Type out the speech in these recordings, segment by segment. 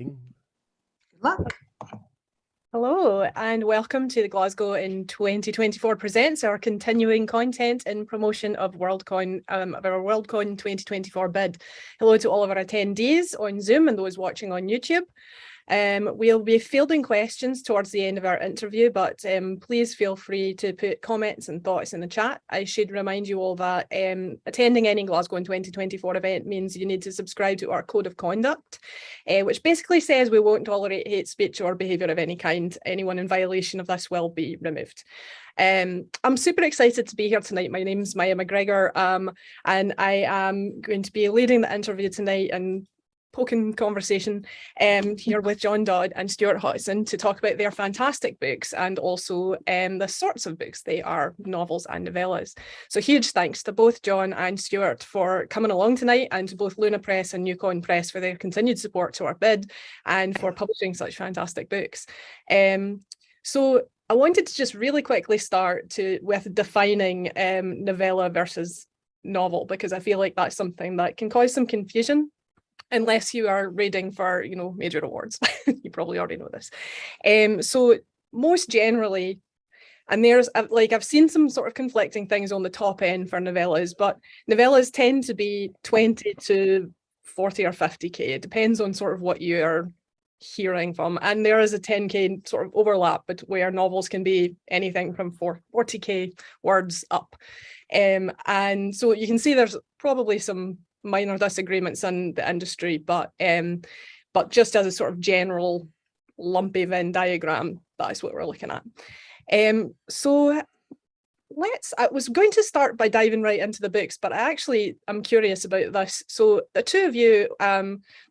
recording. Good luck. Hello and welcome to the Glasgow2024 Presents, our continuing content in promotion of Worldcon, our Worldcon 2024 bid. Hello to all of our attendees on Zoom and those watching on YouTube. We'll be fielding questions towards the end of our interview, but please feel free to put comments and thoughts in the chat. I should remind you all that attending any Glasgow 2024 event means you need to subscribe to our code of conduct, which basically says we won't tolerate hate speech or behaviour of any kind. Anyone in violation of this will be removed. I'm super excited to be here tonight. My name's Maya McGregor, and I am going to be leading the interview tonight and poking conversation here with John Dodd and Stuart Hotson to talk about their fantastic books and also the sorts of books they are, novels and novellas. So huge thanks to both John and Stuart for coming along tonight, and to both Luna Press and Newcon Press for their continued support to our bid and for publishing such fantastic books. So I wanted to just really quickly start with defining novella versus novel, because I feel like that's something that can cause some confusion unless you are reading for, you know, major awards. You probably already know this. So most generally, and there's like, I've seen some sort of conflicting things on the top end for novellas, but novellas tend to be 20 to 40 or 50k. It depends on sort of what you're hearing from. And there is a 10k sort of overlap, but where novels can be anything from 40k words up. And so you can see there's probably some minor disagreements in the industry, but just as a sort of general lumpy Venn diagram, that's what we're looking at. So I was going to start by diving right into the books, but I'm curious about this. So the two of you,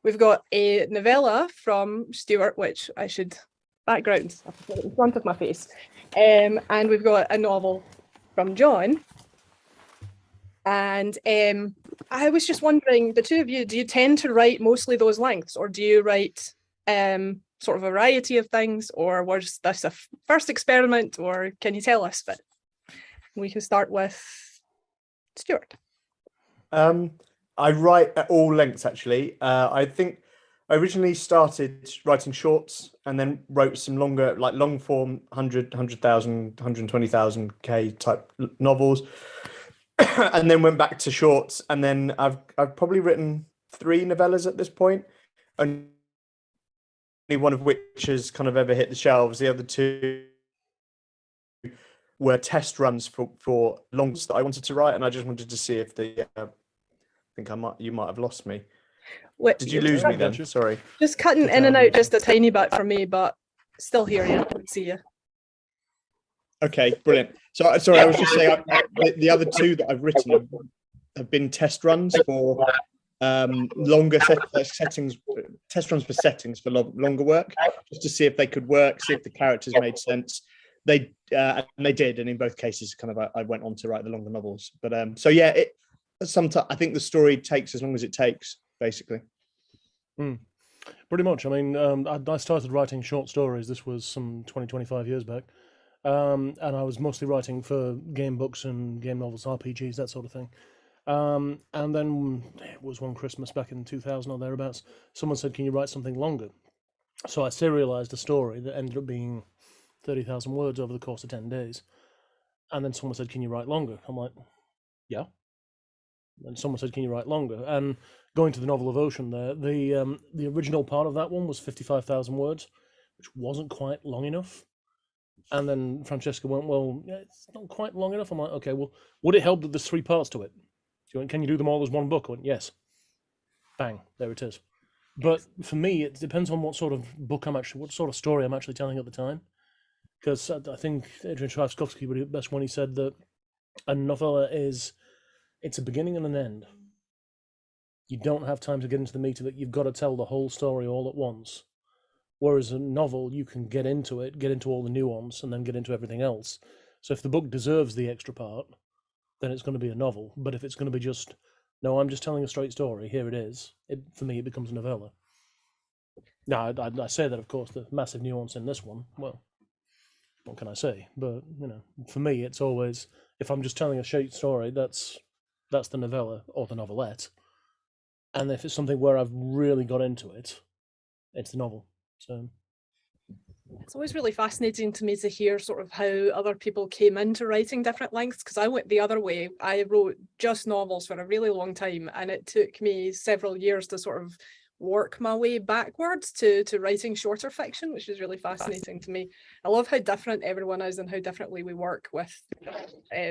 we've got a novella from Stuart, which I should background in front of my face, and we've got a novel from John. And I was just wondering, the two of you, do you tend to write mostly those lengths, or do you write sort of a variety of things, or was this a first experiment, or can you tell us? But we can start with Stuart. I write at all lengths, actually. I think I originally started writing shorts and then wrote some longer, like long form, 100,000, 120,000 K type novels. And then went back to shorts, and then I've probably written 3 novellas at this point, only one of which has kind of ever hit the shelves. The other 2 were test runs for longs that I wanted to write, and I just wanted to see if I think you might have lost me. Did you lose me then? Sorry. Just cutting in and out just a tiny bit for me, but still hear you. I can see you. Okay, brilliant. So sorry, I was just saying the other 2 that I've written have been test runs for longer settings, test runs for settings for longer work, just to see if they could work, see if the characters made sense. And they did, and in both cases, kind of I went on to write the longer novels. But so yeah, sometimes I think the story takes as long as it takes, basically. Pretty much. I mean, I started writing short stories. This was some 25 years back. And I was mostly writing for game books and game novels, RPGs, that sort of thing. And then it was one Christmas back in 2000 or thereabouts, someone said, can you write something longer? So I serialized a story that ended up being 30,000 words over the course of 10 days. And then someone said, can you write longer? I'm like, yeah. And someone said, can you write longer? And going to the Novel of Ocean there, the original part of that one was 55,000 words, which wasn't quite long enough. And then Francesca went, well, yeah, it's not quite long enough. I'm like, okay, well, would it help that there's 3 parts to it? Can you do them all as one book? I went, yes. Bang, there it is. But for me, it depends on what sort of book what sort of story I'm actually telling at the time. Because I think Adrian Tchaikovsky would be best when he said that a novella it's a beginning and an end. You don't have time to get into the meat of it. You've got to tell the whole story all at once. Whereas a novel, you can get into it, get into all the nuance, and then get into everything else. So if the book deserves the extra part, then it's going to be a novel. But if it's going to be just, no, I'm just telling a straight story, here it is, for me, it becomes a novella. Now, I say that, of course, the massive nuance in this one, well, what can I say? But, you know, for me, it's always, if I'm just telling a straight story, that's the novella or the novelette. And if it's something where I've really got into it, it's the novel. So it's always really fascinating to me to hear sort of how other people came into writing different lengths, because I went the other way. I wrote just novels for a really long time, and it took me several years to sort of work my way backwards to writing shorter fiction, which is really fascinating to me. I love how different everyone is and how differently we work with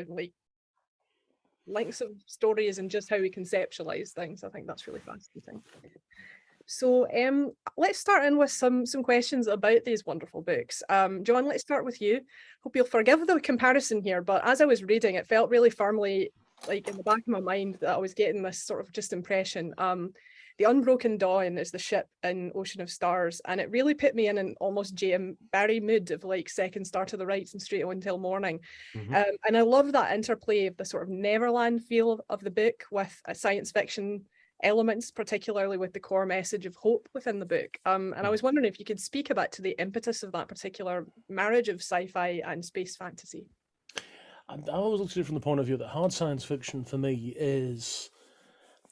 like lengths of stories and just how we conceptualize things. I think that's really fascinating. So let's start in with some questions about these wonderful books. John, let's start with you. Hope you'll forgive the comparison here, but as I was reading, it felt really firmly like in the back of my mind that I was getting this sort of just impression. The Unbroken Dawn is the ship in Ocean of Stars, and it really put me in an almost J.M. Barrie mood of like second star to the right and straight on till morning. And I love that interplay of the sort of Neverland feel of the book with a science fiction elements, particularly with the core message of hope within the book. And I was wondering if you could speak a bit to the impetus of that particular marriage of sci-fi and space fantasy. I always look at it from the point of view that hard science fiction for me is,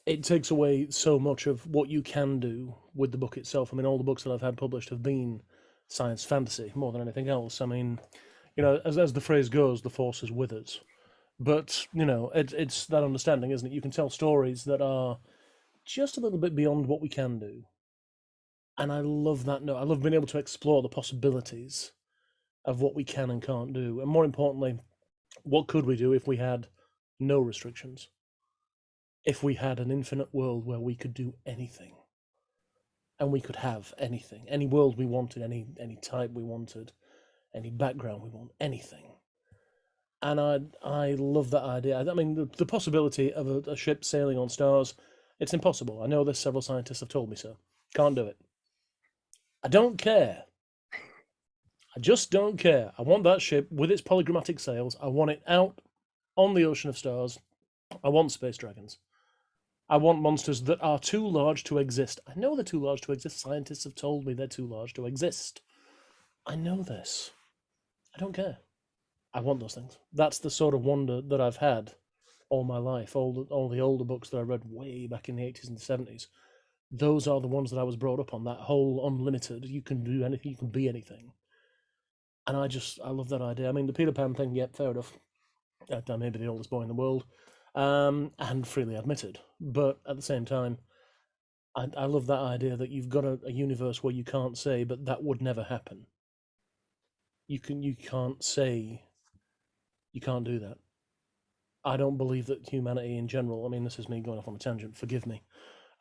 it takes away so much of what you can do with the book itself. I mean, all the books that I've had published have been science fantasy more than anything else. I mean, you know, as the phrase goes, the force is with us. But, you know, it's that understanding, isn't it? You can tell stories that are just a little bit beyond what we can do. And I love that note. I love being able to explore the possibilities of what we can and can't do. And more importantly, what could we do if we had no restrictions? If we had an infinite world where we could do anything, and we could have anything, any world we wanted, any type we wanted, any background we want, anything. And I love that idea. I mean, the possibility of a ship sailing on stars, it's impossible. I know this, several scientists have told me so. Can't do it. I don't care. I just don't care. I want that ship with its polychromatic sails. I want it out on the ocean of stars. I want space dragons. I want monsters that are too large to exist. I know they're too large to exist. Scientists have told me they're too large to exist. I know this. I don't care. I want those things. That's the sort of wonder that I've had all my life. All the older books that I read way back in the 80s and the 70s. Those are the ones that I was brought up on. That whole unlimited, you can do anything, you can be anything. And I love that idea. I mean, the Peter Pan thing, yep, fair enough. I may be the oldest boy in the world. And freely admitted. But at the same time, I love that idea that you've got a universe where you can't say, but that would never happen. You can't say, you can't do that. I don't believe that humanity in general, I mean, this is me going off on a tangent, forgive me.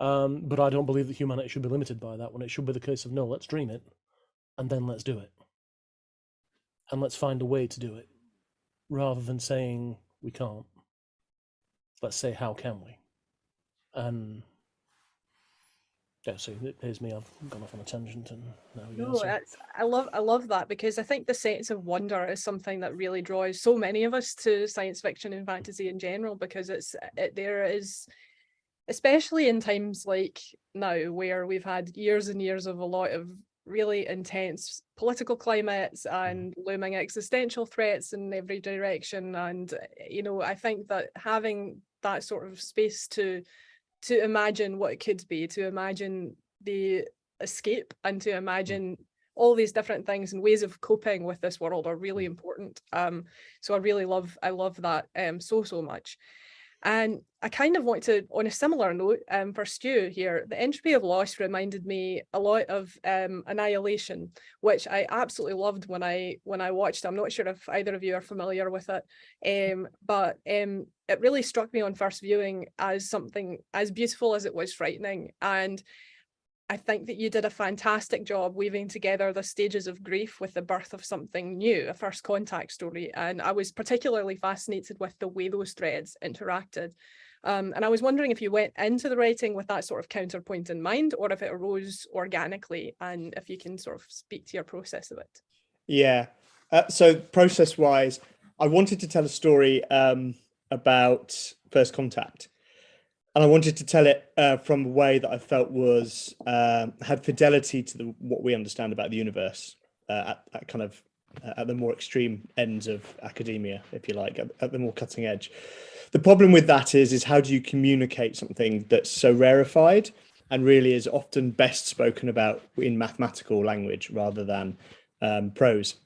But I don't believe that humanity should be limited by that, when it should be the case of, no, let's dream it, and then let's do it. And let's find a way to do it, rather than saying we can't. Let's say, how can we? And yeah, so here's me. I've gone off on a tangent, and now we go. No, I love that, because I think the sense of wonder is something that really draws so many of us to science fiction and fantasy in general, because there is, especially in times like now, where we've had years and years of a lot of really intense political climates and looming existential threats in every direction. And, you know, I think that having that sort of space to imagine what it could be, to imagine the escape, and to imagine all these different things and ways of coping with this world are really important. So I love that so much. And I kind of want to, on a similar note, for Stu here, the entropy of loss reminded me a lot of Annihilation, which I absolutely loved when I watched it. I'm not sure if either of you are familiar with it, but it really struck me on first viewing as something as beautiful as it was frightening. And I think that you did a fantastic job weaving together the stages of grief with the birth of something new, a first contact story. And I was particularly fascinated with the way those threads interacted. And I was wondering if you went into the writing with that sort of counterpoint in mind, or if it arose organically, and if you can sort of speak to your process of it. Yeah. So process-wise, I wanted to tell a story about first contact. And I wanted to tell it from a way that I felt was had fidelity to what we understand about the universe at the more extreme ends of academia, if you like, at the more cutting edge. The problem with that is how do you communicate something that's so rarefied? and really is often best spoken about in mathematical language rather than prose.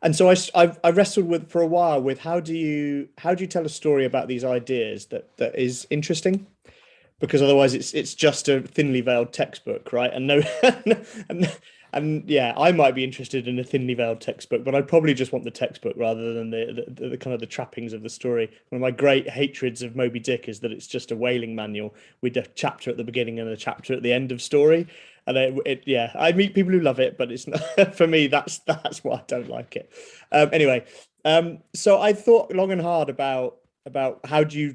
And so I wrestled with for a while with how do you tell a story about these ideas that is interesting, because otherwise it's just a thinly veiled textbook, right? And no, and yeah, I might be interested in a thinly veiled textbook, but I'd probably just want the textbook rather than the kind of the trappings of the story. One of my great hatreds of Moby Dick is that it's just a whaling manual with a chapter at the beginning and a chapter at the end of story. And yeah, I meet people who love it, but it's not for me. That's why I don't like it. Anyway, so I thought long and hard about how do you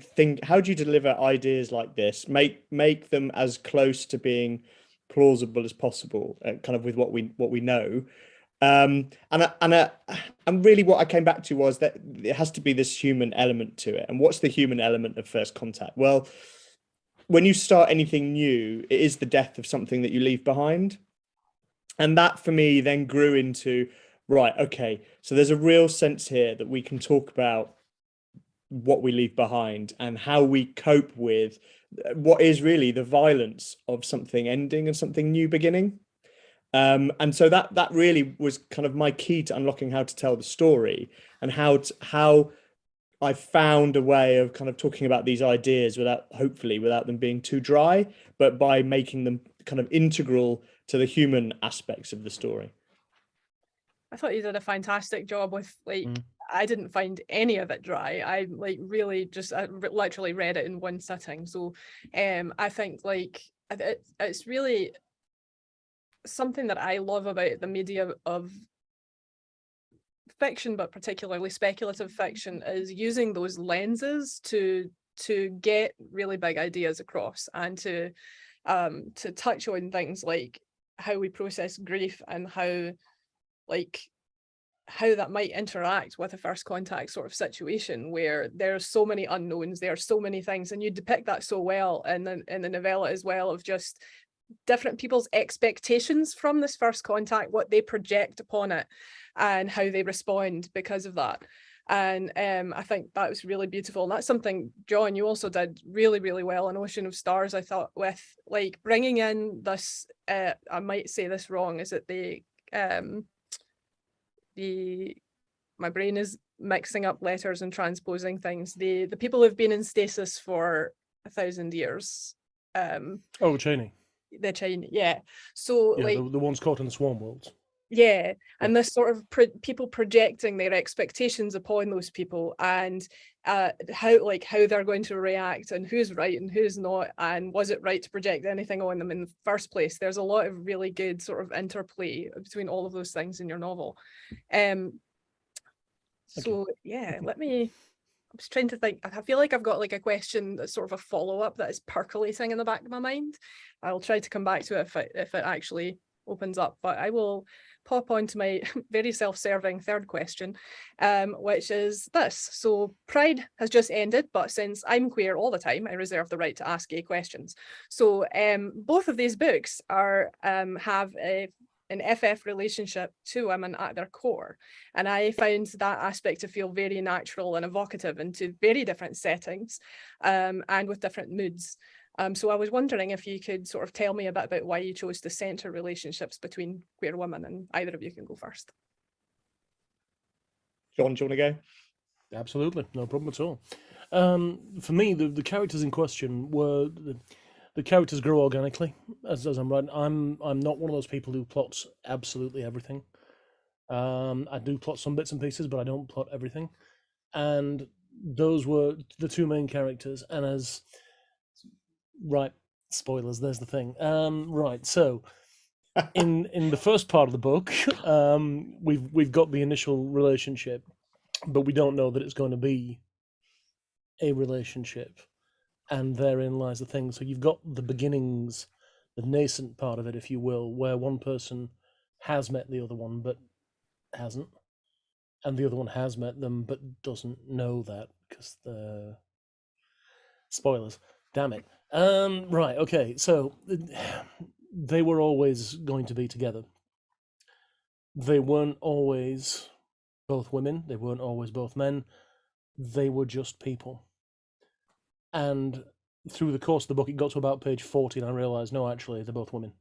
deliver ideas like this, make them as close to being plausible as possible, kind of with what we know. And really what I came back to was that it has to be this human element to it. And what's the human element of first contact? Well, when you start anything new, it is the death of something that you leave behind. And that for me then grew into, right, okay, so there's a real sense here that we can talk about what we leave behind and how we cope with what is really the violence of something ending and something new beginning. And so that really was kind of my key to unlocking how to tell the story, and how I found a way of kind of talking about these ideas without them being too dry, but by making them kind of integral to the human aspects of the story. I thought you did a fantastic job with I didn't find any of it dry. I really just literally read it in one sitting. So I think it's really something that I love about the media of fiction, but particularly speculative fiction, is using those lenses to get really big ideas across, and to touch on things like how we process grief and how that might interact with a first contact sort of situation where there's so many unknowns, there are so many things, and you depict that so well in the novella as well, of just different people's expectations from this first contact, what they project upon it, and how they respond because of that. And I think that was really beautiful, and that's something, John, you also did really, really well in Ocean of Stars, I thought, with bringing in this I might say this wrong, is it my brain is mixing up letters and transposing things, the people who've been in stasis for 1,000 years. The Cheney. The Chinese, yeah. So yeah, the ones caught in the swarm worlds. Yeah, and this sort of people projecting their expectations upon those people, and how they're going to react, and who's right and who's not, and was it right to project anything on them in the first place. There's a lot of really good sort of interplay between all of those things in your novel. So yeah, I was trying to think. I feel like I've got a question that's sort of a follow-up that is percolating in the back of my mind. I'll try to come back to it if it actually opens up, but I will pop on to my very self-serving third question, which is this. So Pride has just ended, but since I'm queer all the time, I reserve the right to ask gay questions. So both of these books have an FF relationship to women at their core. And I found that aspect to feel very natural and evocative into very different settings, and with different moods. So I was wondering if you could sort of tell me a bit about why you chose to centre relationships between queer women, and either of you can go first. John, do you want to go? Absolutely, no problem at all. For me, the characters in question were the characters grow organically as I'm writing. I'm not one of those people who plots absolutely everything. I do plot some bits and pieces, but I don't plot everything. And those were the two main characters. And right, spoilers, there's the thing. Right, so in the first part of the book, we've got the initial relationship, but we don't know that it's going to be a relationship, and therein lies the thing. So you've got the beginnings, the nascent part of it, if you will, where one person has met the other one but hasn't, and the other one has met them but doesn't know that because the spoilers. Damn it. Right, okay, so they were always going to be together. They weren't always both women, they weren't always both men, they were just people. And through the course of the book, it got to about page 40, and I realised, no, actually, they're both women.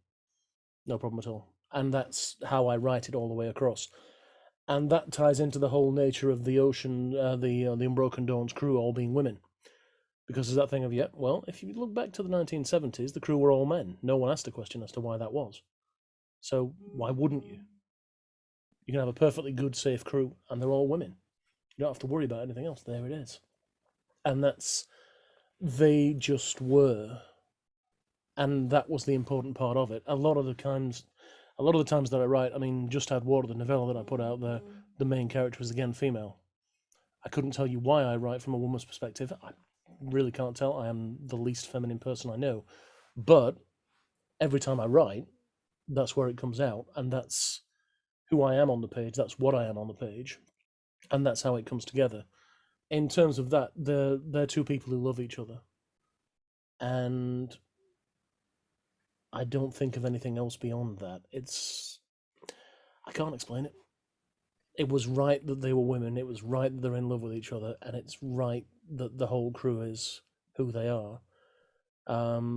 No problem at all. And that's how I write it all the way across. And that ties into the whole nature of the ocean, the Unbroken Dawn's crew all being women. Because there's that thing of, well, if you look back to the 1970s, the crew were all men. No one asked a question as to why that was. So why wouldn't you? You can have a perfectly good, safe crew, and they're all women. You don't have to worry about anything else. There it is. And they just were. And that was the important part of it. A lot of the times that I write, I mean, Just Add Water, the novella that I put out there, the main character was again female. I couldn't tell you why I write from a woman's perspective. I really can't tell. I am the least feminine person I know. But every time I write, that's where it comes out. And that's who I am on the page. That's what I am on the page. And that's how it comes together. In terms of that, they're two people who love each other. And I don't think of anything else beyond that. I can't explain it. It was right that they were women. It was right that they're in love with each other, and it's right that the whole crew is who they are.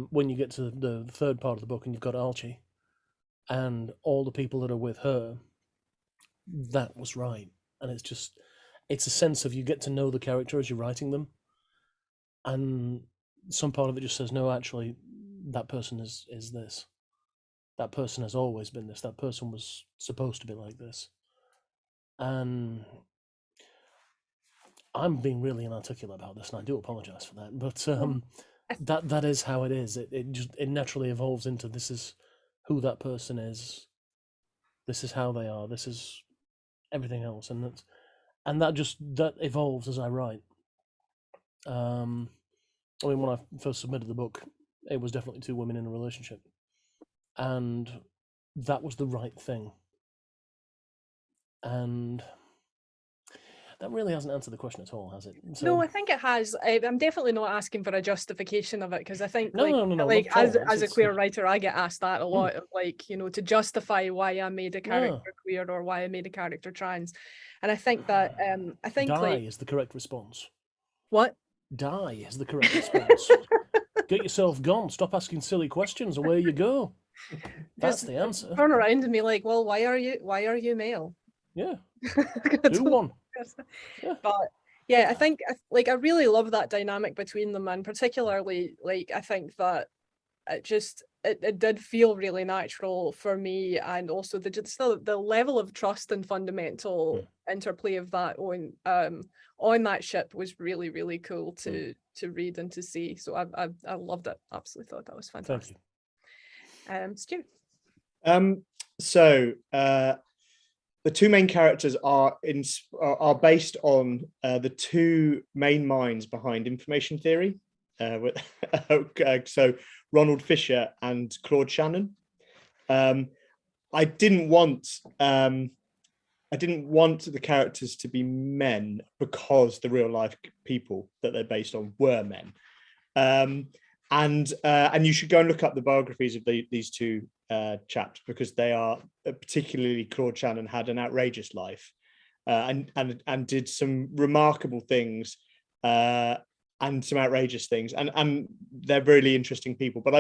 When you get to the third part of the book and you've got Archie and all the people that are with her, that was right. And it's a sense of you get to know the character as you're writing them. And some part of it just says, no, actually, that person is this. That person has always been this. That person was supposed to be like this. And I'm being really inarticulate about this, and I do apologize for that. But that is how it is. It naturally evolves into, this is who that person is. This is how they are. This is everything else, and that evolves as I write. I mean, when I first submitted the book, it was definitely two women in a relationship, and that was the right thing. And that really hasn't answered the question at all, has it? So, no, I think it has. I'm definitely not asking for a justification of it, because I think no, like not at all. as a queer writer, I get asked that a lot, of like, you know, to justify why I made a character queer or why I made a character trans. And I think that Die is the correct response. What? Die is the correct response. Get yourself gone. Stop asking silly questions. Away you go. That's the answer. Turn around and be like, well, why are you male? Yeah. Do one. Yeah. But yeah, I think I really love that dynamic between them, and particularly I think that it did feel really natural for me, and also the level of trust and fundamental interplay of that on that ship was really, really cool to read and to see. So I loved it. Absolutely thought that was fantastic. Thank you. Stu. So the two main characters are based on the two main minds behind information theory. So Ronald Fisher and Claude Shannon. I didn't want the characters to be men because the real life people that they're based on were men. And you should go and look up the biographies of these two chaps, because they are, particularly Claude Shannon had an outrageous life and did some remarkable things and some outrageous things, and they're really interesting people. But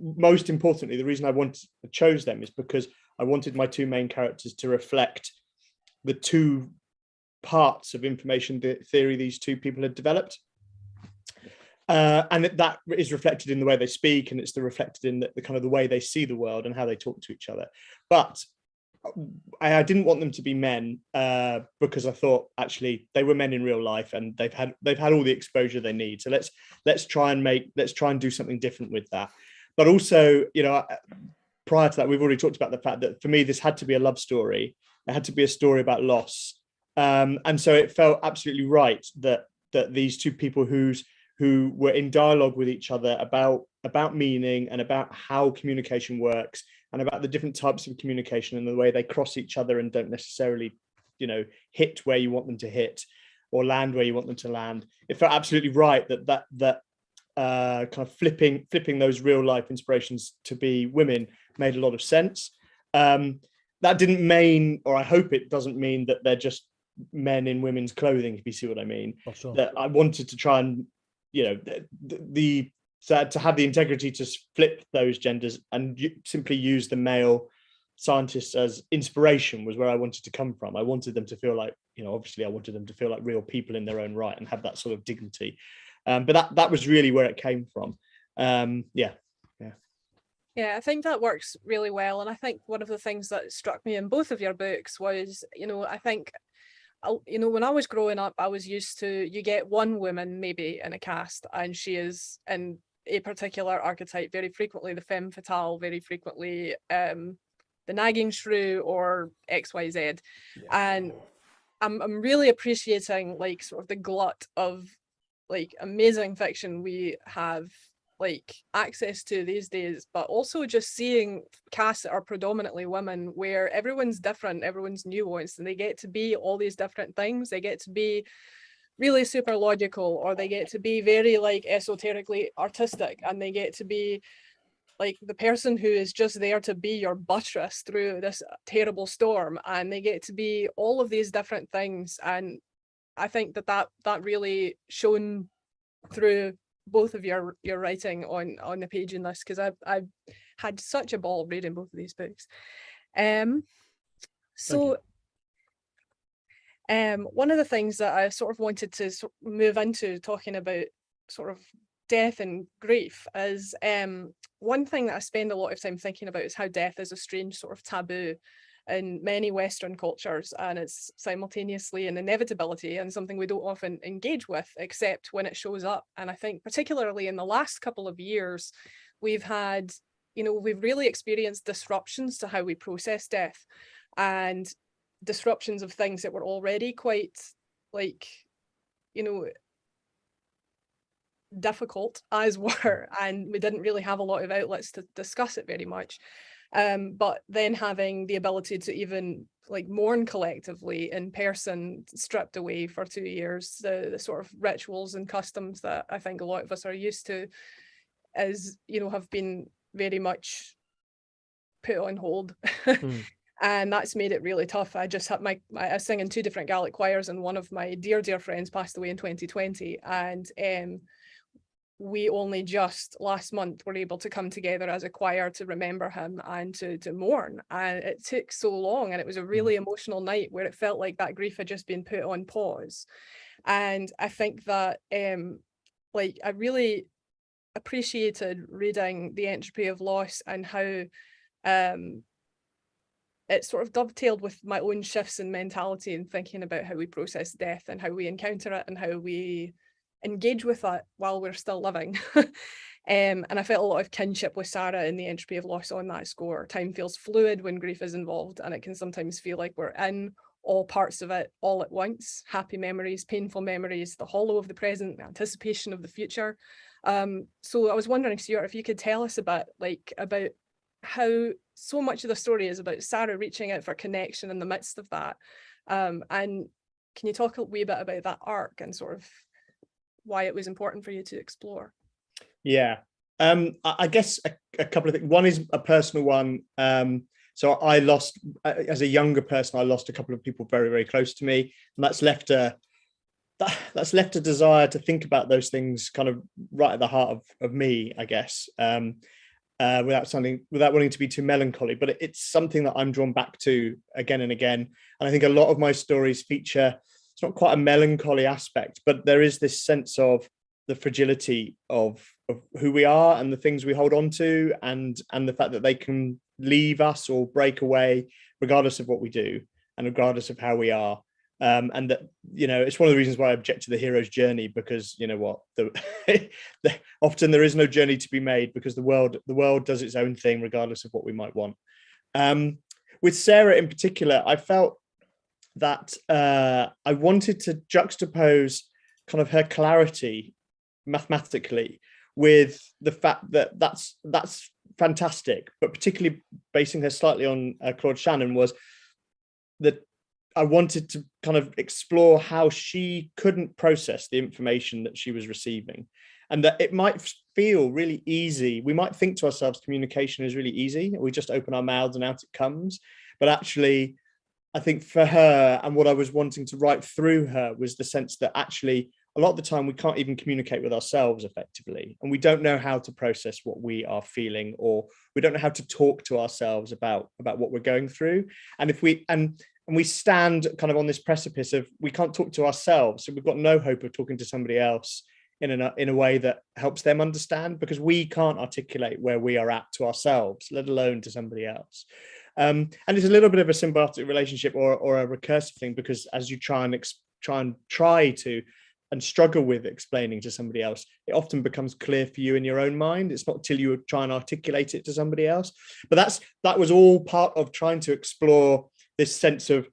most importantly, the reason I chose them is because I wanted my two main characters to reflect the two parts of information theory these two people had developed. And that is reflected in the way they speak, and it's reflected in the kind of the way they see the world and how they talk to each other. But I didn't want them to be men because I thought actually they were men in real life, and they've had all the exposure they need. So let's try and do something different with that. But also, you know, prior to that, we've already talked about the fact that for me this had to be a love story. It had to be a story about loss, and so it felt absolutely right that these two people who were in dialogue with each other about meaning and about how communication works, and about the different types of communication and the way they cross each other and don't necessarily, you know, hit where you want them to hit or land where you want them to land. It felt absolutely right that kind of flipping those real life inspirations to be women made a lot of sense. That didn't mean, or I hope it doesn't mean, that they're just men in women's clothing, if you see what I mean. Oh, sure. That I wanted to try and so to have the integrity to flip those genders and simply use the male scientists as inspiration was where I wanted to come from. I wanted them to feel like, obviously I wanted them to feel like real people in their own right and have that sort of dignity. But that was really where it came from. Yeah, I think that works really well. And I think one of the things that struck me in both of your books was, I think, when I was growing up, I was used to, you get one woman maybe in a cast and she is in a particular archetype, very frequently the femme fatale, very frequently the nagging shrew or XYZ. Yeah. And I'm really appreciating like sort of the glut of like amazing fiction we have like access to these days, but also just seeing casts that are predominantly women where everyone's different, everyone's nuanced, and they get to be all these different things. They get to be really super logical, or they get to be very like esoterically artistic, and they get to be like the person who is just there to be your buttress through this terrible storm, and they get to be all of these different things. And I think that really shone through both of your writing on the page in this, because I've had such a ball reading both of these books. So one of the things that I sort of wanted to move into talking about sort of death and grief is one thing that I spend a lot of time thinking about is how death is a strange sort of taboo in many Western cultures, and it's simultaneously an inevitability and something we don't often engage with except when it shows up. And I think particularly in the last couple of years, we've had, we've really experienced disruptions to how we process death, and disruptions of things that were already quite like, difficult as were, and we didn't really have a lot of outlets to discuss it very much. But then having the ability to even like mourn collectively in person stripped away for 2 years, the sort of rituals and customs that I think a lot of us are used to is, have been very much put on hold. And that's made it really tough. I just had I was singing 2 different Gaelic choirs, and one of my dear friends passed away in 2020. And we only just last month were able to come together as a choir to remember him and to mourn. And it took so long, and it was a really emotional night where it felt like that grief had just been put on pause. And I think that like I really appreciated reading The Entropy of Loss and how it sort of dovetailed with my own shifts in mentality and thinking about how we process death and how we encounter it and how we engage with it while we're still living. And I felt a lot of kinship with Sarah in The Entropy of Loss on that score. Time feels fluid when grief is involved, and it can sometimes feel like we're in all parts of it all at once. Happy memories, painful memories, the hollow of the present, the anticipation of the future. So I was wondering, Stuart, if you could tell us about how so much of the story is about Sarah reaching out for connection in the midst of that. And can you talk a wee bit about that arc and sort of why it was important for you to explore? Yeah, I guess a couple of things. One is a personal one. So I lost, as a younger person, I lost a couple of people very, very close to me, and that's left a desire to think about those things kind of right at the heart of me, I guess. Without wanting to be too melancholy, but it's something that I'm drawn back to again and again. And I think a lot of my stories feature, it's not quite a melancholy aspect, but there is this sense of the fragility of who we are and the things we hold on to, and the fact that they can leave us or break away regardless of what we do and regardless of how we are. And that, it's one of the reasons why I object to the hero's journey, because often there is no journey to be made, because the world does its own thing regardless of what we might want. With Sarah in particular, I felt that I wanted to juxtapose kind of her clarity mathematically with the fact that that's fantastic, but particularly basing her slightly on Claude Shannon, was that I wanted to kind of explore how she couldn't process the information that she was receiving, and that it might feel really easy. We might think to ourselves, communication is really easy. We just open our mouths and out it comes. But actually, I think for her, and what I was wanting to write through her, was the sense that actually a lot of the time we can't even communicate with ourselves effectively, and we don't know how to process what we are feeling, or we don't know how to talk to ourselves about what we're going through. And if we and we stand kind of on this precipice of we can't talk to ourselves, so we've got no hope of talking to somebody else in a way that helps them understand, because we can't articulate where we are at to ourselves, let alone to somebody else. And it's a little bit of a symbiotic relationship, or a recursive thing, because as you try to and struggle with explaining to somebody else, it often becomes clear for you in your own mind. It's not till you try and articulate it to somebody else. But that was all part of trying to explore this sense of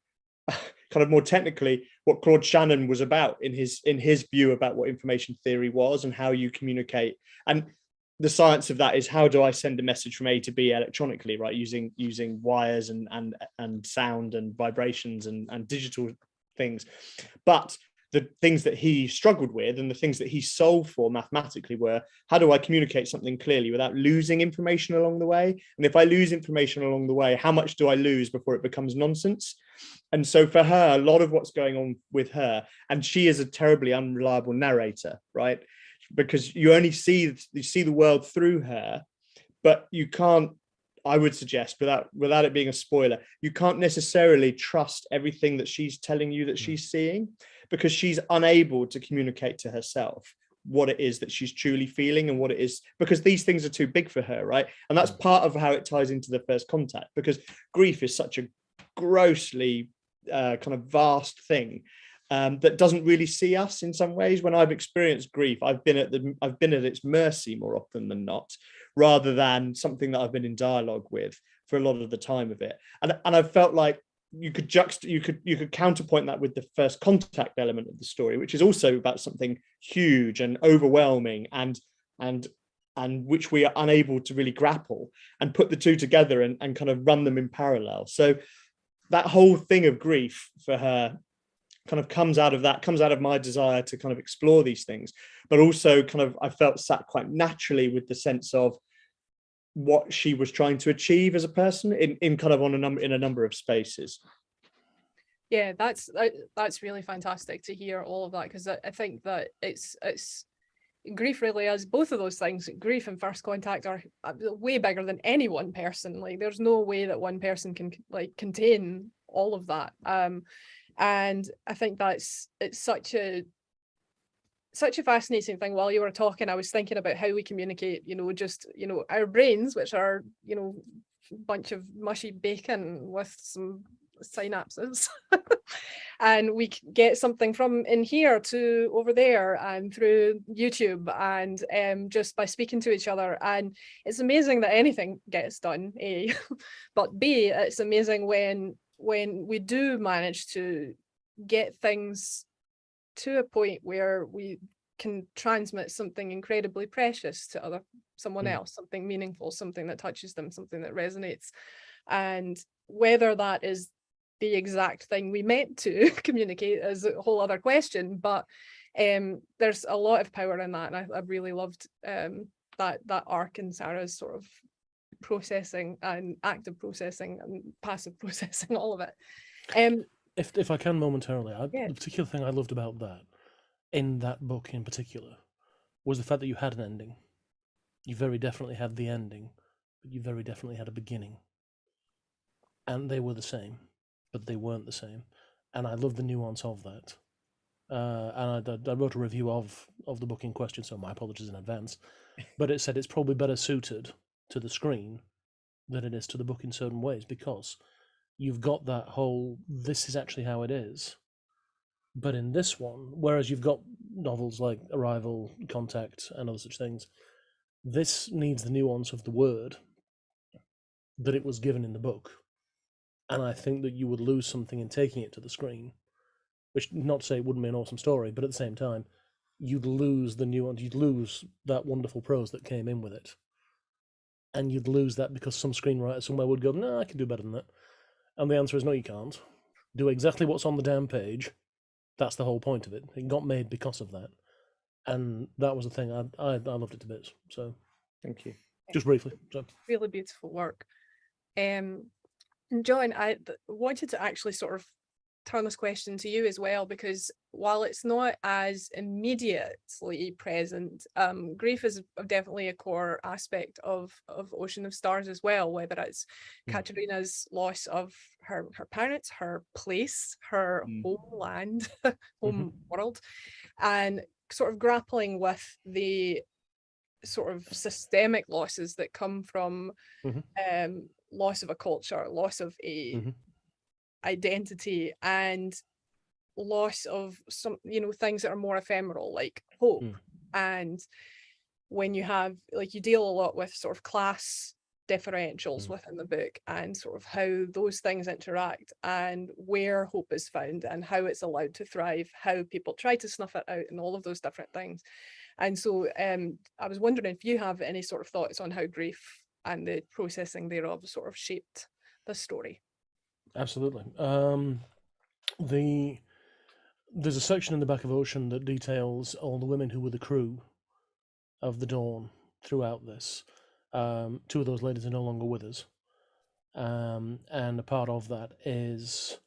kind of more technically what Claude Shannon was about in his view about what information theory was and how you communicate. And the science of that is, how do I send a message from A to B electronically, right? Using wires and sound and vibrations and digital things. But the things that he struggled with and the things that he solved for mathematically were, how do I communicate something clearly without losing information along the way? And if I lose information along the way, how much do I lose before it becomes nonsense? And so for her, a lot of what's going on with her, and she is a terribly unreliable narrator, right? Because you only see the world through her, but you can't, I would suggest, without it being a spoiler, you can't necessarily trust everything that she's telling you that she's seeing, because she's unable to communicate to herself what it is that she's truly feeling and what it is, because these things are too big for her, right? And that's part of how it ties into the first contact, because grief is such a grossly kind of vast thing that doesn't really see us in some ways. When I've experienced grief, I've been at its mercy more often than not, rather than something that I've been in dialogue with for a lot of the time of it. And I felt like you could counterpoint that with the first contact element of the story, which is also about something huge and overwhelming and which we are unable to really grapple, and put the two together and kind of run them in parallel. So that whole thing of grief for her kind of comes out of my desire to kind of explore these things, but also kind of I felt sat quite naturally with the sense of what she was trying to achieve as a person in kind of in a number of spaces. Yeah, that's really fantastic to hear all of that, because I think that it's grief really is both of those things. Grief and first contact are way bigger than any one person. Like, there's no way that one person can like contain all of that. And I think it's such a fascinating thing. While you were talking, I was thinking about how we communicate, just, our brains, which are, a bunch of mushy bacon with some synapses and we get something from in here to over there and through YouTube and just by speaking to each other. And it's amazing that anything gets done, A, but B, it's amazing when we do manage to get things to a point where we can transmit something incredibly precious to someone else, something meaningful, something that touches them, something that resonates. And whether that is the exact thing we meant to communicate is a whole other question, but there's a lot of power in that, and I really loved that arc in Sarah's sort of processing and active processing and passive processing, all of it. If I can momentarily, the particular thing I loved about that, in that book in particular, was the fact that you had an ending. You very definitely had the ending, but you very definitely had a beginning. And they were the same, but they weren't the same. And I love the nuance of that. And I wrote a review of the book in question, so my apologies in advance. But it said it's probably better suited to the screen than it is to the book in certain ways, because you've got that whole, this is actually how it is. But in this one, whereas you've got novels like Arrival, Contact, and other such things, this needs the nuance of the word that it was given in the book. And I think that you would lose something in taking it to the screen, which, not to say it wouldn't be an awesome story, but at the same time, you'd lose the nuance, you'd lose that wonderful prose that came in with it. And you'd lose that because some screenwriter somewhere would go, no, I can do better than that. And the answer is no, you can't. Do exactly what's on the damn page. That's the whole point of it. It got made because of that. And that was the thing. I loved it to bits. So thank you. Just briefly. So. Really beautiful work. John, I wanted to actually sort of turn this question to you as well, because while it's not as immediately present, grief is definitely a core aspect of Ocean of Stars as well, whether it's Katerina's loss of her parents, her place, her homeland, home world, and sort of grappling with the sort of systemic losses that come from loss of a culture, loss of a identity, and loss of some, you know, things that are more ephemeral, like hope. And when you have, like, you deal a lot with sort of class differentials within the book, and sort of how those things interact, and where hope is found, and how it's allowed to thrive, how people try to snuff it out, and all of those different things. And so I was wondering if you have any sort of thoughts on how grief and the processing thereof sort of shaped the story. Absolutely. There's a section in the back of Ocean that details all the women who were the crew of the Dawn throughout this. Two of those ladies are no longer with us. And a part of that is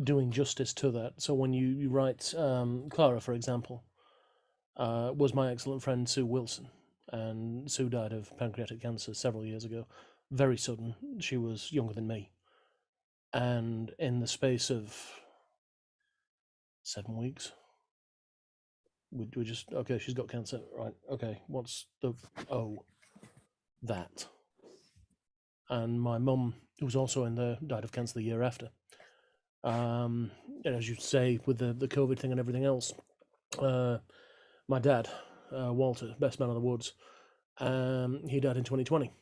doing justice to that. So when you write, Clara, for example, was my excellent friend Sue Wilson. And Sue died of pancreatic cancer several years ago. Very sudden. She was younger than me. And in the space of 7 weeks, we just, okay, she's got cancer, right, okay, what's the, that. And my mum, who was also in there, died of cancer the year after. And as you say, with the COVID thing and everything else, my dad, Walter, best man of the woods, he died in 2020.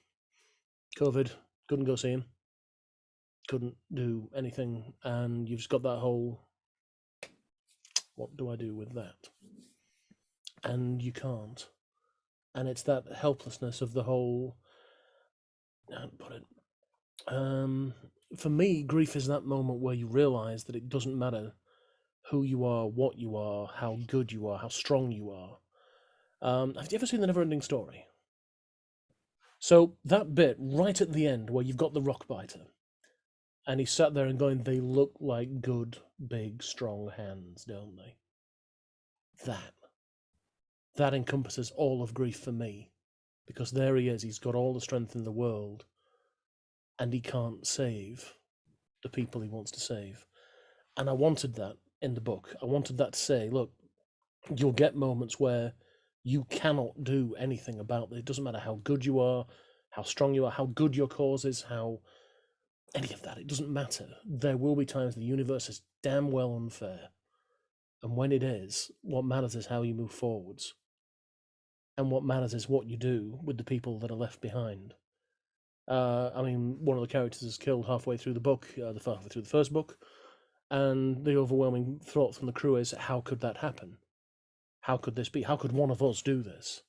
COVID, couldn't go see him, couldn't do anything, and you've just got that whole, what do I do with that? And you can't. And it's that helplessness of the whole, how to put it, for me, grief is that moment where you realise that it doesn't matter who you are, what you are, how good you are, how strong you are. Have you ever seen The Never-Ending Story? So that bit right at the end where you've got the rock biter, and he sat there and going, they look like good, big, strong hands, don't they? That encompasses all of grief for me, because there he is, he's got all the strength in the world, and he can't save the people he wants to save. And I wanted that in the book. I wanted that to say, look, you'll get moments where you cannot do anything about it. It doesn't matter how good you are, how strong you are, how good your cause is, how any of that. It doesn't matter. There will be times the universe is damn well unfair. And when it is, what matters is how you move forwards. And what matters is what you do with the people that are left behind. I mean, one of the characters is killed halfway through the book, halfway through the first book, and the overwhelming thought from the crew is, how could that happen? How could this be? How could one of us do this?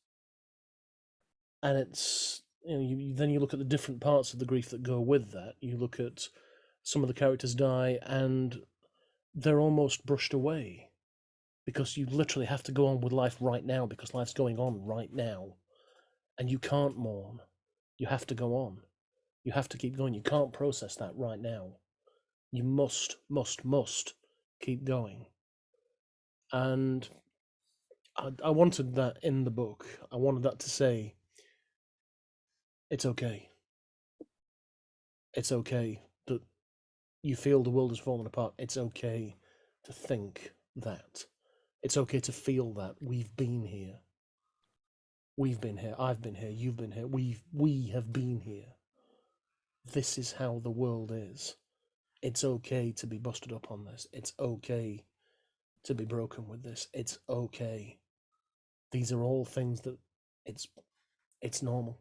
And it's, you know, then you look at the different parts of the grief that go with that. You look at some of the characters die and they're almost brushed away because you literally have to go on with life right now because life's going on right now. And you can't mourn. You have to go on. You have to keep going. You can't process that right now. You must keep going. And I wanted that in the book. I wanted that to say, it's okay. It's okay that you feel the world is falling apart. It's okay to think that. It's okay to feel that. We've been here. We've been here. I've been here. You've been here. We have been here. This is how the world is. It's okay to be busted up on this. It's okay to be broken with this. It's okay. These are all things that it's normal.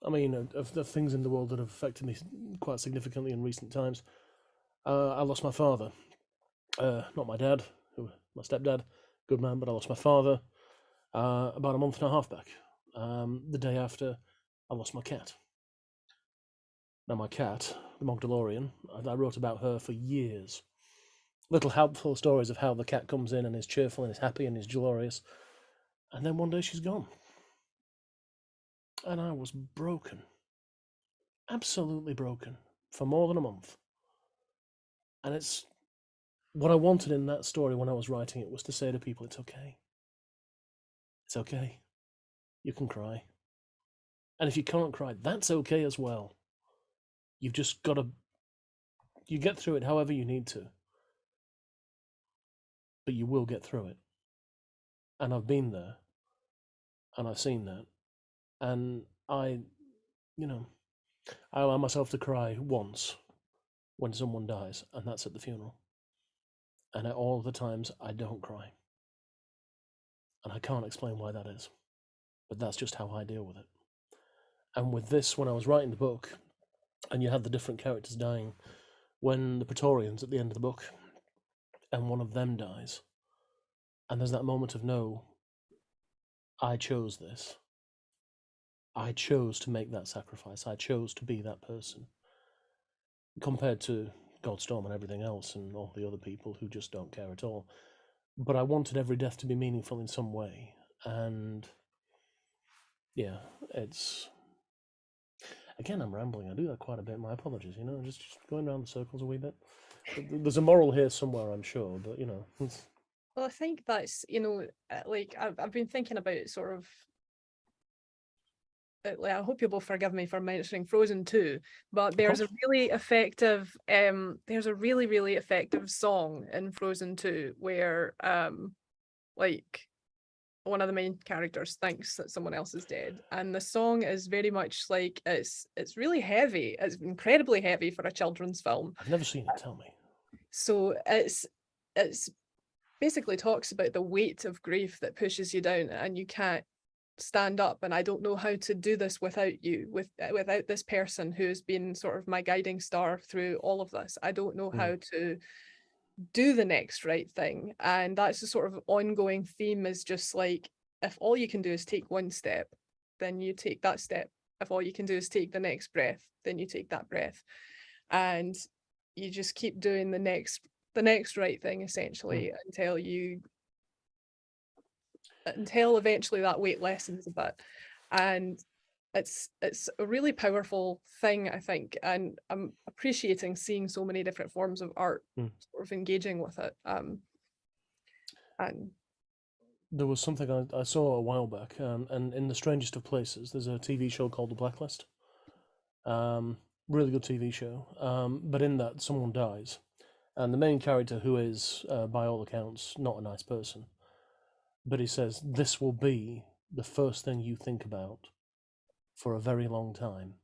I mean, of the things in the world that have affected me quite significantly in recent times, I lost my father. Not my dad, my stepdad, good man, but I lost my father about a month and a half back. The day after, I lost my cat. Now, my cat, the Magdalorian, I wrote about her for years. Little helpful stories of how the cat comes in and is cheerful and is happy and is glorious. And then one day she's gone. And I was broken. Absolutely broken. For more than a month. And it's what I wanted in that story when I was writing it was to say to people, it's okay. It's okay. You can cry. And if you can't cry, that's okay as well. You've just got to, you get through it however you need to. But you will get through it. And I've been there. And I've seen that. And I allow myself to cry once when someone dies, and that's at the funeral. And at all the times, I don't cry. And I can't explain why that is. But that's just how I deal with it. And with this, when I was writing the book, and you had the different characters dying, when the Praetorians at the end of the book, and one of them dies, and there's that moment of no, I chose this. I chose to make that sacrifice. I chose to be that person. Compared to Godstorm and everything else and all the other people who just don't care at all. But I wanted every death to be meaningful in some way. And yeah, it's... Again, I'm rambling. I do that quite a bit. My apologies, just going around the circles a wee bit. There's a moral here somewhere, I'm sure, but Well, I think that's, like I've been thinking about sort of, like, I hope you will forgive me for mentioning Frozen 2, but there's a really effective, really effective song in Frozen 2 where, like, one of the main characters thinks that someone else is dead, and the song is very much like it's really heavy. It's incredibly heavy for a children's film. I've never seen it. Tell me. So it's basically talks about the weight of grief that pushes you down, and you can't stand up. And I don't know how to do this without you, without this person who's been sort of my guiding star through all of this. I don't know how to do the next right thing. And that's the sort of ongoing theme, is just like, if all you can do is take one step, then you take that step. If all you can do is take the next breath, then you take that breath. And you just keep doing the next right thing, essentially, until eventually that weight lessens a bit. And it's a really powerful thing, I think, and I'm appreciating seeing so many different forms of art sort of engaging with it. And there was something I saw a while back, and in The Strangest of Places, there's a TV show called The Blacklist. Really good TV show. But in that, someone dies, and the main character, who is, by all accounts, not a nice person, but he says, this will be the first thing you think about for a very long time,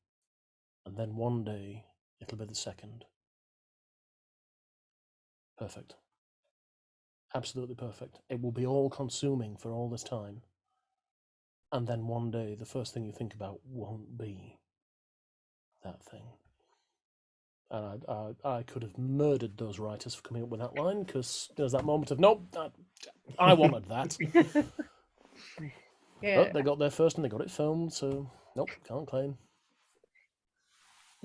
and then one day it'll be the second. Perfect. Absolutely perfect. It will be all consuming for all this time, and then one day the first thing you think about won't be that thing. And I could have murdered those writers for coming up with that line, because there's that moment of, nope, I wanted that. yeah, But they got there first and they got it filmed, so nope, can't claim.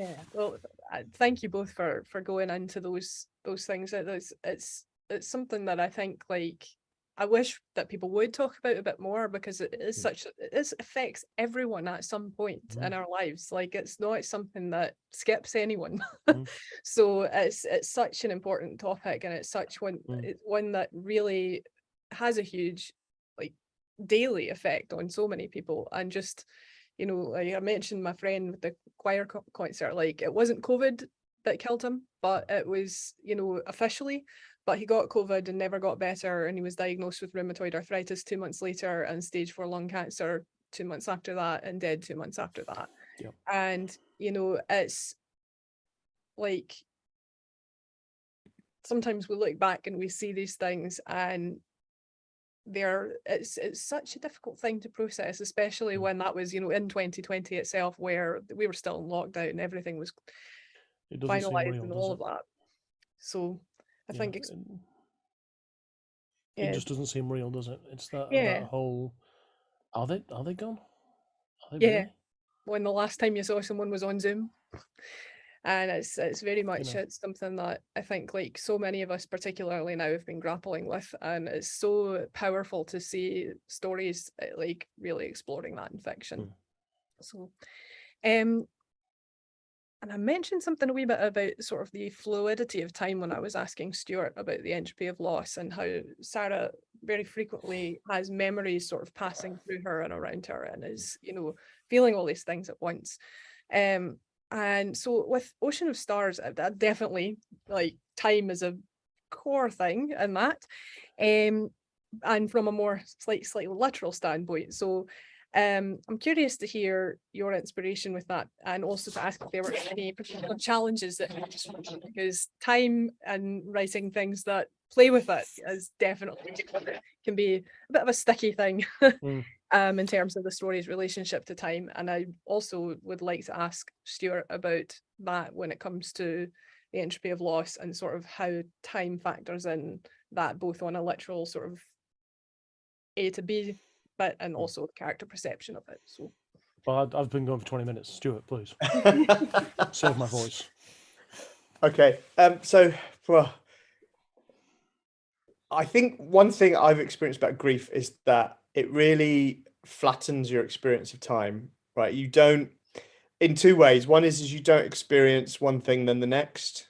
yeah. Well, thank you both for going into those things. It's something that I think, like, I wish that people would talk about a bit more, because it is it affects everyone at some point in our lives. Like, it's not something that skips anyone. So it's such an important topic, and it's one that really has a huge, like, daily effect on so many people. And just, like I mentioned, my friend with the choir concert, like, it wasn't COVID that killed him, but it was, officially. But he got COVID and never got better, and he was diagnosed with rheumatoid arthritis 2 months later, and stage 4 lung cancer 2 months after that, and dead 2 months after that. Yep. And it's like, sometimes we look back and we see these things, and it's such a difficult thing to process, especially when that was, in 2020 itself, where we were still in lockdown and everything was finalized and all of that. So I think it just doesn't seem real, does it? It's that whole, are they gone? Are they really? When the last time you saw someone was on Zoom. And it's very much it's something that I think, like, so many of us, particularly now, have been grappling with, and it's so powerful to see stories like really exploring that in fiction. So and I mentioned something a wee bit about sort of the fluidity of time when I was asking Stuart about the entropy of loss, and how Sarah very frequently has memories sort of passing through her and around her, and is, you know, feeling all these things at once. And so with Ocean of Stars, that definitely, like, time is a core thing in that. And from a more slightly literal standpoint. So I'm curious to hear your inspiration with that, and also to ask if there were any particular challenges that because time and writing things that play with it is definitely can be a bit of a sticky thing. In terms of the story's relationship to time. And I also would like to ask Stuart about that when it comes to the entropy of loss, and sort of how time factors in that, both on a literal sort of A to B bit, and also the character perception of it. So, well, I've been going for 20 minutes. Stuart, please. Save my voice. Okay. So, well, I think one thing I've experienced about grief is that it really flattens your experience of time, right? You don't, in two ways. One is you don't experience one thing then the next.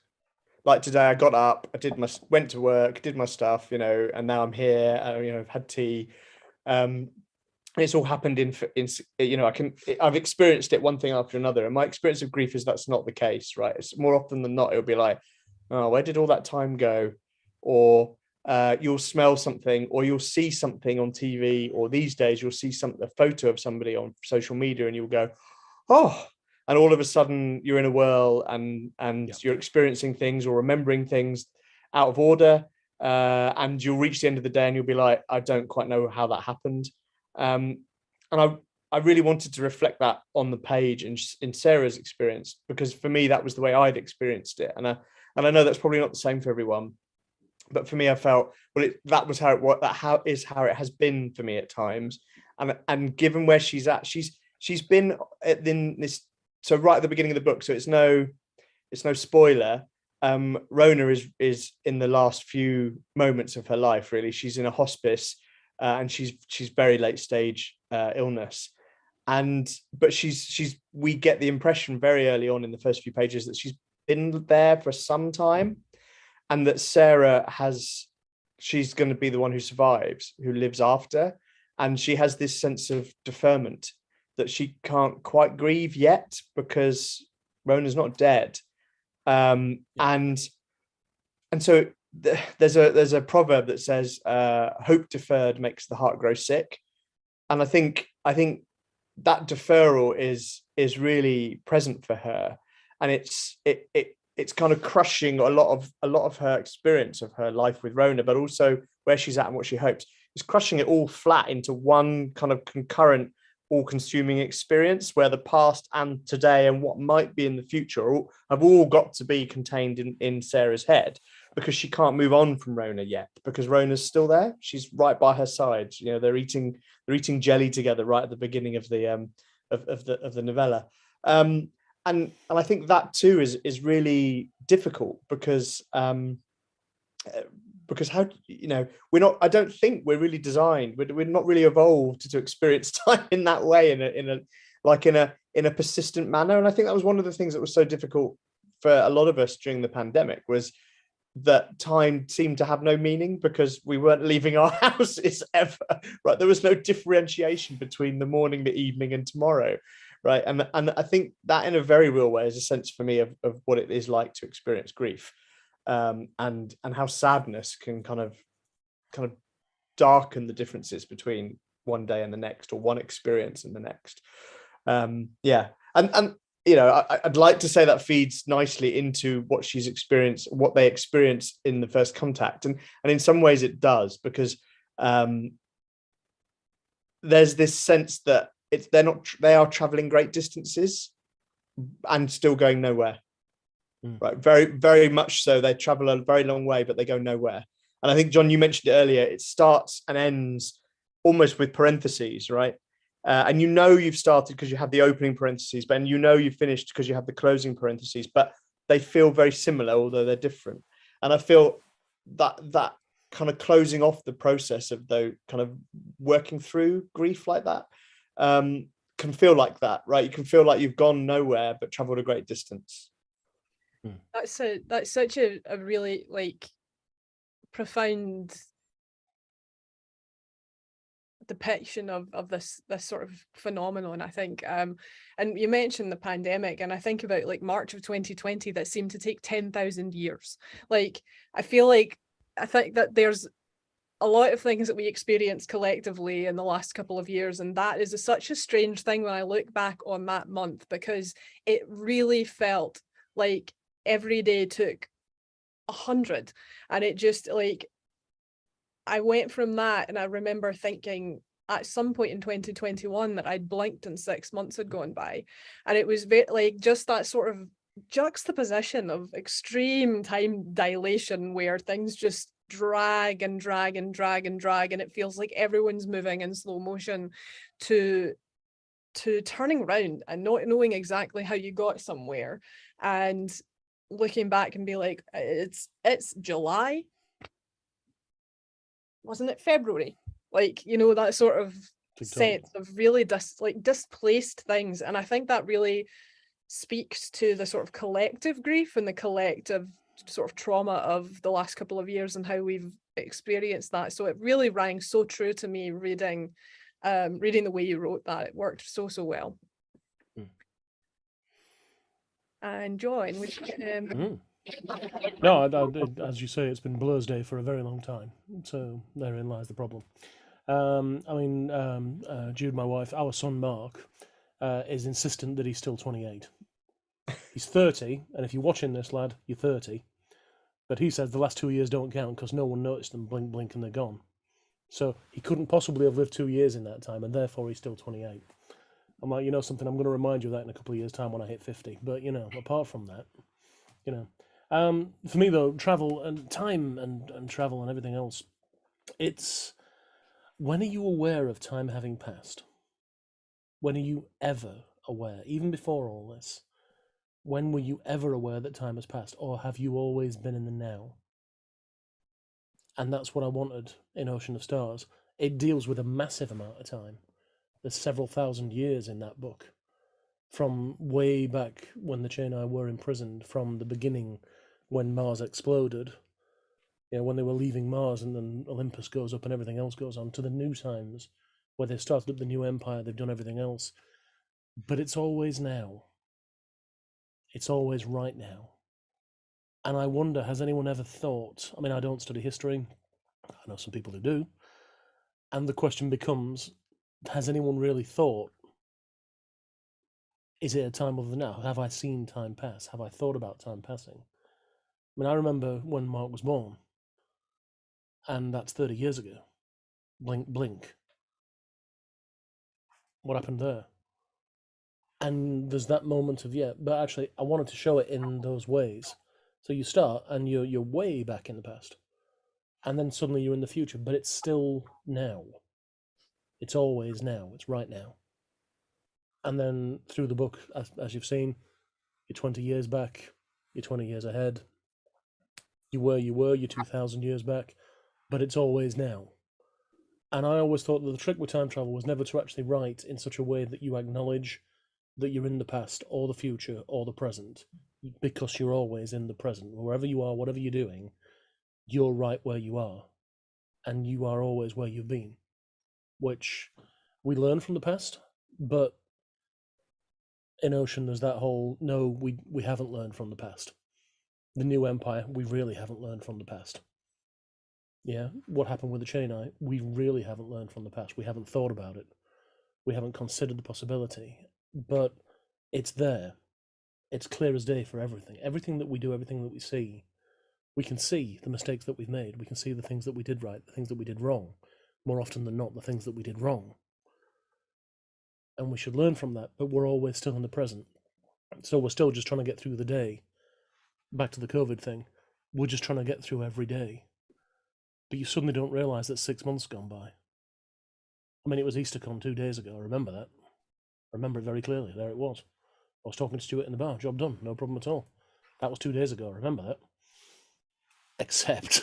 Like today, I got up, went to work, did my stuff, you know, and now I'm here. You know, I've had tea. It's all happened in you know, I've experienced it one thing after another, and my experience of grief is that's not the case, right? It's more often than not, it'll be like, oh, where did all that time go? Or you'll smell something, or you'll see something on TV, or these days you'll see a photo of somebody on social media, and you'll go, oh, and all of a sudden you're in a whirl, and you're experiencing things or remembering things out of order, and you'll reach the end of the day and you'll be like, I don't quite know how that happened. And I really wanted to reflect that on the page in Sarah's experience, because for me that was the way I'd experienced it, and I know that's probably not the same for everyone, but for me I felt, well, that was how it was, how it has been for me at times, and given where she's at, she's been in this, so right at the beginning of the book, so it's no spoiler, Rona is in the last few moments of her life, really. She's in a hospice, and she's very late stage illness, but we get the impression very early on in the first few pages that she's been there for some time, and that she's going to be the one who survives, who lives after, and she has this sense of deferment that she can't quite grieve yet because Rona's not dead. And so there's a proverb that says, hope deferred makes the heart grow sick. And I think that deferral is really present for her, and it's kind of crushing a lot of her experience of her life with Rona, but also where she's at and what she hopes. It's crushing it all flat into one kind of concurrent, all-consuming experience, where the past and today and what might be in the future have all got to be contained in Sarah's head, because she can't move on from Rona yet, because Rona's still there. She's right by her side. You know, they're eating jelly together right at the beginning of the novella. And I think that too is really difficult, because how, you know, I don't think we're really designed, we're not really evolved to experience time in that way, in a persistent manner. And I think that was one of the things that was so difficult for a lot of us during the pandemic, was that time seemed to have no meaning, because we weren't leaving our houses ever, right? There was no differentiation between the morning, the evening, and tomorrow, right? And I think that in a very real way is a sense for me of what it is like to experience grief, and how sadness can kind of darken the differences between one day and the next, or one experience and the next. And you know, I'd like to say that feeds nicely into what she's experienced, what they experience in the first contact, and in some ways it does, because there's this sense that they are traveling great distances and still going nowhere. Right, very, very much so. They travel a very long way, but they go nowhere. And I think, John, you mentioned it earlier, it starts and ends almost with parentheses, right? And you know you've started because you have the opening parentheses, but you know you've finished because you have the closing parentheses, but they feel very similar, although they're different. And I feel that kind of closing off the process of kind of working through grief like that can feel like that, right? You can feel like you've gone nowhere but traveled a great distance. That's such a really like profound depiction of this sort of phenomenon, I think. And you mentioned the pandemic, and I think about like March of 2020 that seemed to take 10,000 years. Like I think that there's a lot of things that we experienced collectively in the last couple of years, and that is such a strange thing when I look back on that month, because it really felt like every day took 100, and it just like I went from that, and I remember thinking at some point in 2021 that I'd blinked and 6 months had gone by, and it was very like just that sort of juxtaposition of extreme time dilation where things just drag and drag and drag and drag, and it feels like everyone's moving in slow motion to turning around and not knowing exactly how you got somewhere, and looking back and be like, it's July, wasn't it February? Like, you know, that sort of sense of really displaced things. And I think that really speaks to the sort of collective grief and the collective sort of trauma of the last couple of years and how we've experienced that. So it really rang so true to me reading the way you wrote that. It worked so well. And John, which No, as you say, it's been Blur's Day for a very long time. So therein lies the problem. Jude, my wife, our son Mark, is insistent that he's still 28. He's 30, and if you're watching this, lad, you're 30. But he says the last 2 years don't count because no one noticed them, blink, blink, and they're gone. So he couldn't possibly have lived 2 years in that time, and therefore he's still 28. I'm like, you know something, I'm going to remind you of that in a couple of years' time when I hit 50. But, you know, apart from that, you know. For me, though, travel and time and travel and everything else, it's... When are you aware of time having passed? When are you ever aware, even before all this? When were you ever aware that time has passed? Or have you always been in the now? And that's what I wanted in Ocean of Stars. It deals with a massive amount of time. There's several thousand years in that book. From way back when the Cheni were imprisoned, from the beginning when Mars exploded, you know, when they were leaving Mars and then Olympus goes up and everything else goes on, to the new times where they've started up the new empire, they've done everything else. But it's always now. It's always right now. And I wonder, has anyone ever thought, I mean, I don't study history, I know some people who do, and the question becomes, has anyone really thought, is it a time of the now? Have I seen time pass? Have I thought about time passing? I mean, I remember when Mark was born, and that's 30 years ago. Blink, blink. What happened there? And there's that moment of, yeah, but actually, I wanted to show it in those ways. So you start, and you're way back in the past. And then suddenly you're in the future, but it's still now. It's always now. It's right now. And then through the book, as you've seen, you're 20 years back, you're 20 years ahead. You're 2,000 years back, but it's always now. And I always thought that the trick with time travel was never to actually write in such a way that you acknowledge that you're in the past or the future or the present, because you're always in the present. Wherever you are, whatever you're doing, you're right where you are, and you are always where you've been, which we learn from the past, but in Ocean there's that whole, no, we haven't learned from the past. The new empire, we really haven't learned from the past. Yeah, what happened with the Cheni, we really haven't learned from the past. We haven't thought about it. We haven't considered the possibility, but it's there. It's clear as day for everything. Everything that we do, everything that we see, we can see the mistakes that we've made. We can see the things that we did right, the things that we did wrong. More often than not, the things that we did wrong. And we should learn from that, but we're always still in the present. So we're still just trying to get through the day. Back to the COVID thing. We're just trying to get through every day. But you suddenly don't realise that 6 months gone by. I mean, it was Eastercon 2 days ago. I remember that. I remember it very clearly. There it was. I was talking to Stuart in the bar. Job done. No problem at all. That was 2 days ago. I remember that. Except,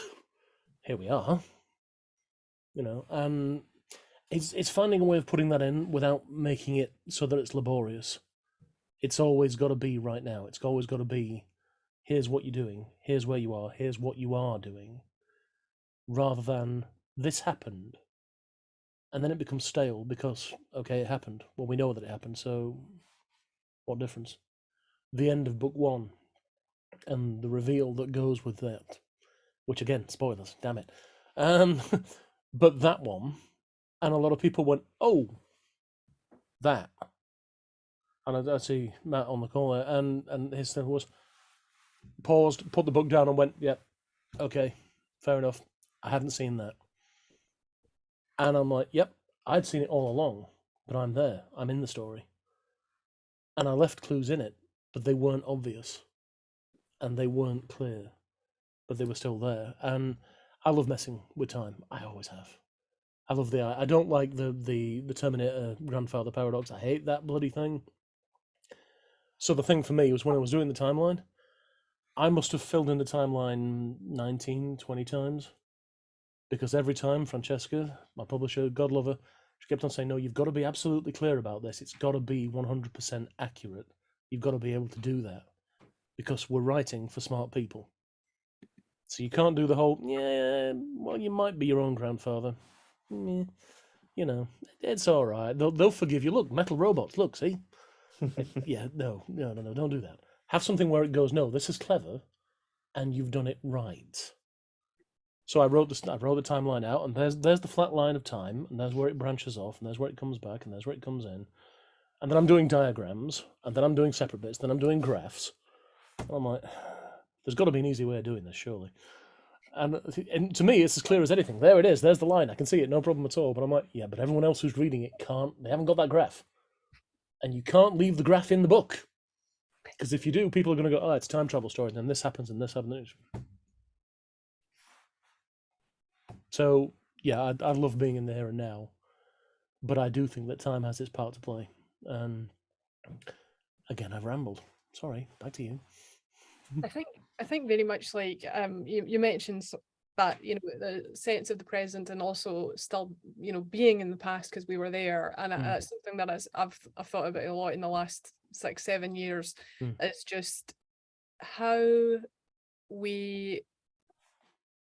here we are. You know, It's finding a way of putting that in without making it so that it's laborious. It's always got to be right now. It's always got to be, here's what you're doing, here's where you are, here's what you are doing, rather than this happened, and then it becomes stale because, okay, it happened. Well, we know that it happened, so what difference? The end of book one and the reveal that goes with that, which again, spoilers, damn it. But that one, and a lot of people went, oh, that. And I see Matt on the call there, and his thing was paused, put the book down, and went, "Yep, yeah, okay, fair enough. I hadn't seen that." And I'm like, "Yep, I'd seen it all along, but I'm there. I'm in the story." And I left clues in it, but they weren't obvious, and they weren't clear, but they were still there. And I love messing with time. I always have. I love the. I don't like the Terminator grandfather paradox. I hate that bloody thing. So the thing for me was when I was doing the timeline, I must have filled in the timeline 19, 20 times. Because every time Francesca, my publisher, God love her, she kept on saying, no, you've got to be absolutely clear about this. It's got to be 100% accurate. You've got to be able to do that. Because we're writing for smart people. So you can't do the whole, yeah, well, you might be your own grandfather. You know, it's all right. They'll forgive you. Look, metal robots, look, see? Yeah, no, don't do that. Have something where it goes, no, this is clever, and you've done it right. So I wrote the timeline out, and there's the flat line of time, and there's where it branches off, and there's where it comes back, and there's where it comes in. And then I'm doing diagrams, and then I'm doing separate bits, then I'm doing graphs. And I'm like, there's got to be an easy way of doing this, surely. And to me, it's as clear as anything. There it is. There's the line. I can see it, no problem at all. But I'm like, yeah, but everyone else who's reading it can't. They haven't got that graph. And you can't leave the graph in the book. Because if you do, people are going to go, oh, it's a time travel story, and then this happens, and this happens. So, yeah, I love being in the here and now. But I do think that time has its part to play. And again, I've rambled. Sorry, back to you. I think very much like you mentioned that, you know, the sense of the present and also still, you know, being in the past because we were there, and that's something that I've thought about a lot in the last 6-7 years. It's just how we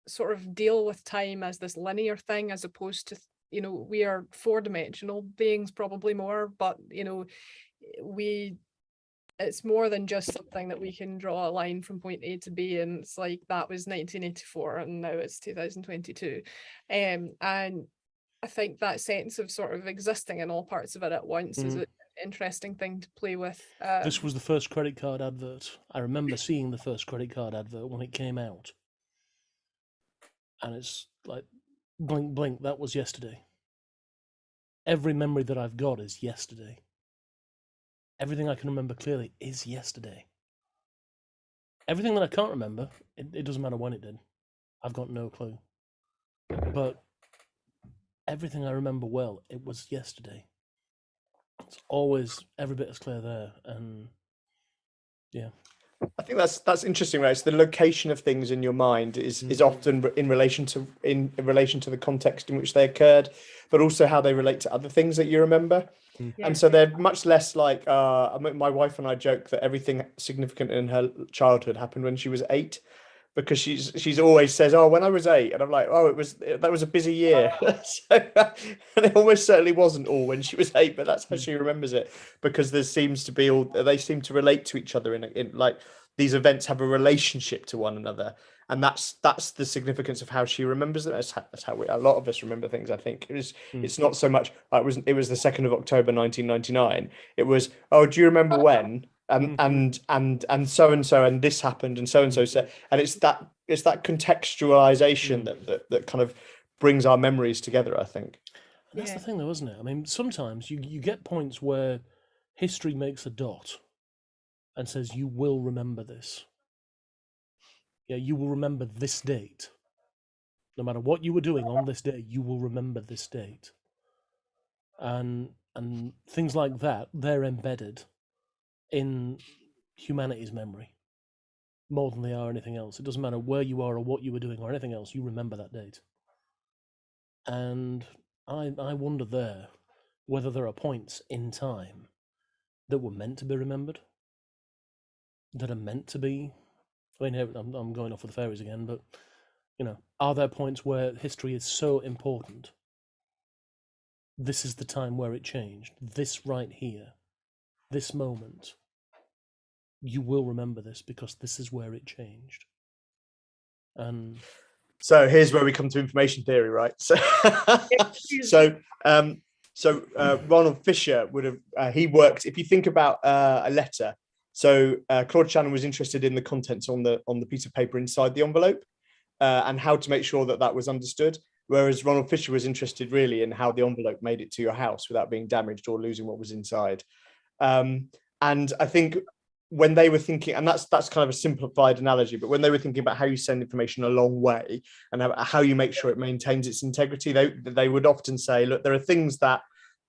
sort of deal with time as this linear thing, as opposed to, you know, we are 4-dimensional beings, probably more, but you know, it's more than just something that we can draw a line from point A to B, and it's like that was 1984 and now it's 2022. And I think that sense of sort of existing in all parts of it at once is an interesting thing to play with. This was the first credit card advert. I remember seeing the first credit card advert when it came out. And it's like, blink, blink, that was yesterday. Every memory that I've got is yesterday. Everything I can remember clearly is yesterday. Everything that I can't remember, it doesn't matter when it did. I've got no clue. But everything I remember well, it was yesterday. It's always every bit as clear there. And yeah. I think that's interesting, right? So the location of things in your mind is often in relation to the context in which they occurred, but also how they relate to other things that you remember. And so they're much less like my wife and I joke that everything significant in her childhood happened when she was 8, because she's always says, oh, when I was 8, and I'm like, oh, that was a busy year. And it almost certainly wasn't all when she was 8, but that's how she remembers it, because they seem to relate to each other in like these events have a relationship to one another, and that's the significance of how she remembers it. That's how a lot of us remember things. I think it's not so much it was the 2nd of October 1999. It was, oh, do you remember when? And so and so, and this happened, and so said, and it's that contextualization that kind of brings our memories together, I think. And that's the thing, though, isn't it? I mean, sometimes you get points where history makes a dot and says, you will remember this. Yeah, you will remember this date. No matter what you were doing on this day, you will remember this date. And things like that, they're embedded in humanity's memory more than they are anything else. It doesn't matter where you are or what you were doing or anything else, you remember that date. And I wonder there whether there are points in time that were meant to be remembered, that are meant to be. I mean, here, I'm going off with the fairies again, but are there points where history is so important? This is the time where it changed. This right here, this moment. You will remember this because this is where it changed. And so here's where we come to information theory, right? So Ronald Fisher would have he worked. If you think about a letter, so Claude Shannon was interested in the contents on the piece of paper inside the envelope and how to make sure that was understood. Whereas Ronald Fisher was interested really in how the envelope made it to your house without being damaged or losing what was inside. And I think when they were thinking, and that's kind of a simplified analogy, but when they were thinking about how you send information a long way and how you make sure it maintains its integrity, they would often say, look, there are things that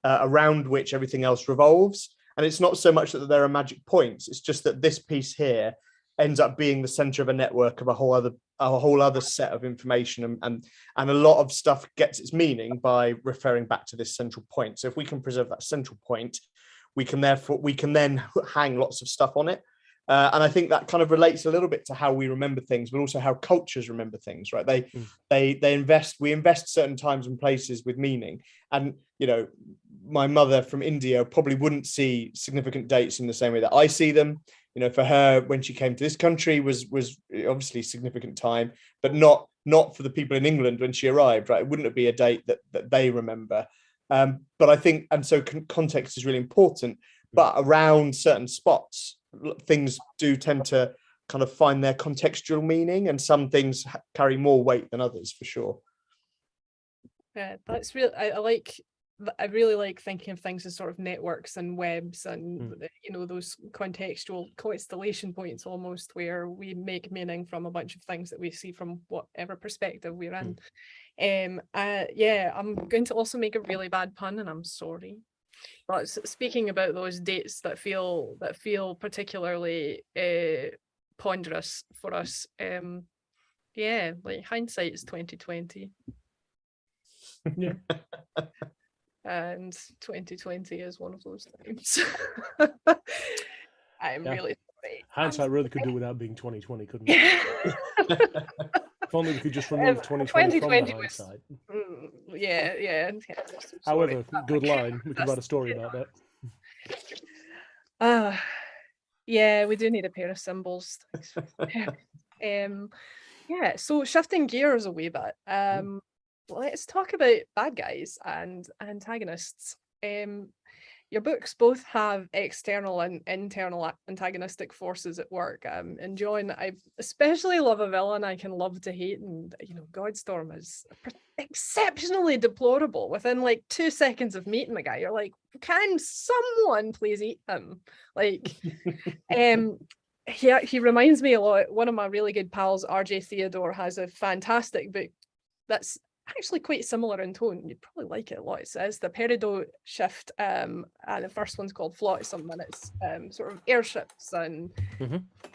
around which everything else revolves. And it's not so much that there are magic points. It's just that this piece here ends up being the center of a network of a whole other set of information. And a lot of stuff gets its meaning by referring back to this central point. So if we can preserve that central point, we can then hang lots of stuff on it. And I think that kind of relates a little bit to how we remember things, but also how cultures remember things, right? We invest certain times and places with meaning. And, my mother from India probably wouldn't see significant dates in the same way that I see them. For her, when she came to this country was obviously significant time, but not for the people in England when she arrived, right? It wouldn't be a date that they remember. But I think, and so context is really important, but around certain spots, things do tend to kind of find their contextual meaning, and some things carry more weight than others, for sure. Yeah, that's really, I really like thinking of things as sort of networks and webs and those contextual constellation points almost, where we make meaning from a bunch of things that we see from whatever perspective we're in. I'm going to also make a really bad pun, and I'm sorry. But speaking about those dates that feel particularly ponderous for us, like hindsight is 2020. Yeah. And 2020 is one of those times. I'm really sorry. Hindsight really could do without being 2020, couldn't it? If only we could just remove 2020 from the hindsight. Yeah. However, good line. We could write a story about that. Yeah, we do need a pair of symbols. So shifting gears a wee bit. Let's talk about bad guys and antagonists. Your books both have external and internal antagonistic forces at work. And John, I especially love a villain I can love to hate, and Godstorm is exceptionally deplorable. Within like 2 seconds of meeting the guy, you're like, can someone please eat him? Like, he reminds me a lot. One of my really good pals, RJ Theodore, has a fantastic book that's actually quite similar in tone. You'd probably like it a lot. It says the Peridot shift, and the first one's called Flotsam, and it's sort of airships and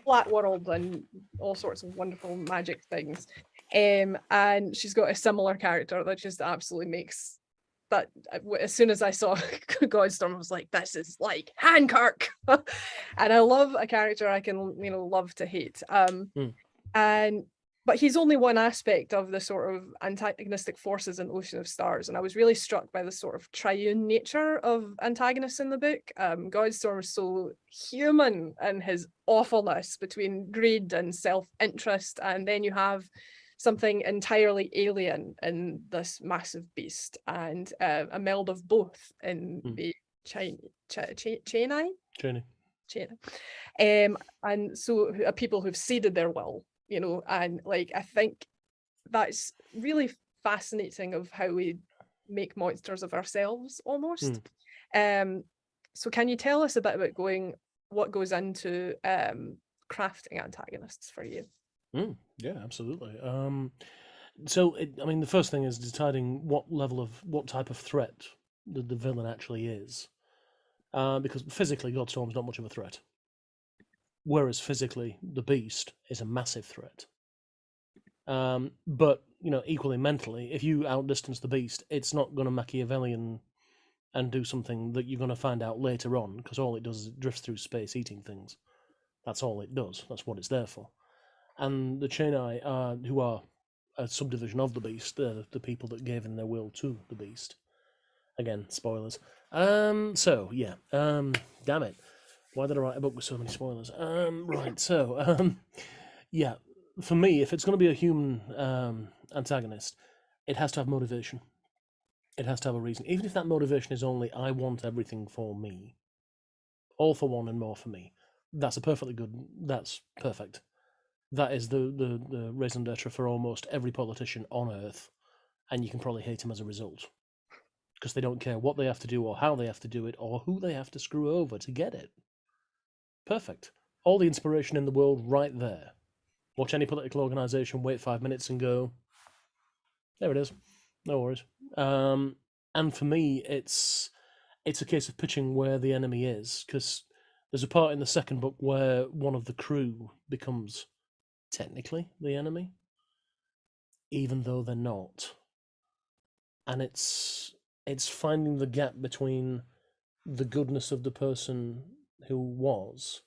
flat world and all sorts of wonderful magic things. And she's got a similar character that just absolutely makes that. As soon as I saw Godstorm, I was like, this is like Hancock. And I love a character I can love to hate. But he's only one aspect of the sort of antagonistic forces in Ocean of Stars. And I was really struck by the sort of triune nature of antagonists in the book. Godstorm is so human in his awfulness between greed and self-interest. And then you have something entirely alien in this massive beast, and a meld of both in the Chani. And so people who've ceded their will, and like, I think that's really fascinating of how we make monsters of ourselves almost. So can you tell us a bit about what goes into crafting antagonists for you? Yeah, absolutely. The first thing is deciding what type of threat the villain actually is, because physically Godstorm's not much of a threat. Whereas physically, the beast is a massive threat. But equally mentally, if you outdistance the beast, it's not going to Machiavellian and do something that you're going to find out later on, because all it does is it drifts through space eating things. That's all it does. That's what it's there for. And the Chainai, who are a subdivision of the beast, they're the people that gave in their will to the beast. Again, spoilers. Damn it. Why did I write a book with so many spoilers? Yeah, for me, if it's going to be a human antagonist, it has to have motivation. It has to have a reason. Even if that motivation is only, I want everything for me. All for one and more for me. That's that's perfect. That is the raison d'etre for almost every politician on Earth, and you can probably hate him as a result. Because they don't care what they have to do or how they have to do it or who they have to screw over to get it. Perfect. All the inspiration in the world right there. Watch any political organisation, wait 5 minutes and go, there it is. No worries. And for me, it's a case of pitching where the enemy is, because there's a part in the second book where one of the crew becomes technically the enemy, even though they're not. And it's finding the gap between the goodness of the person who was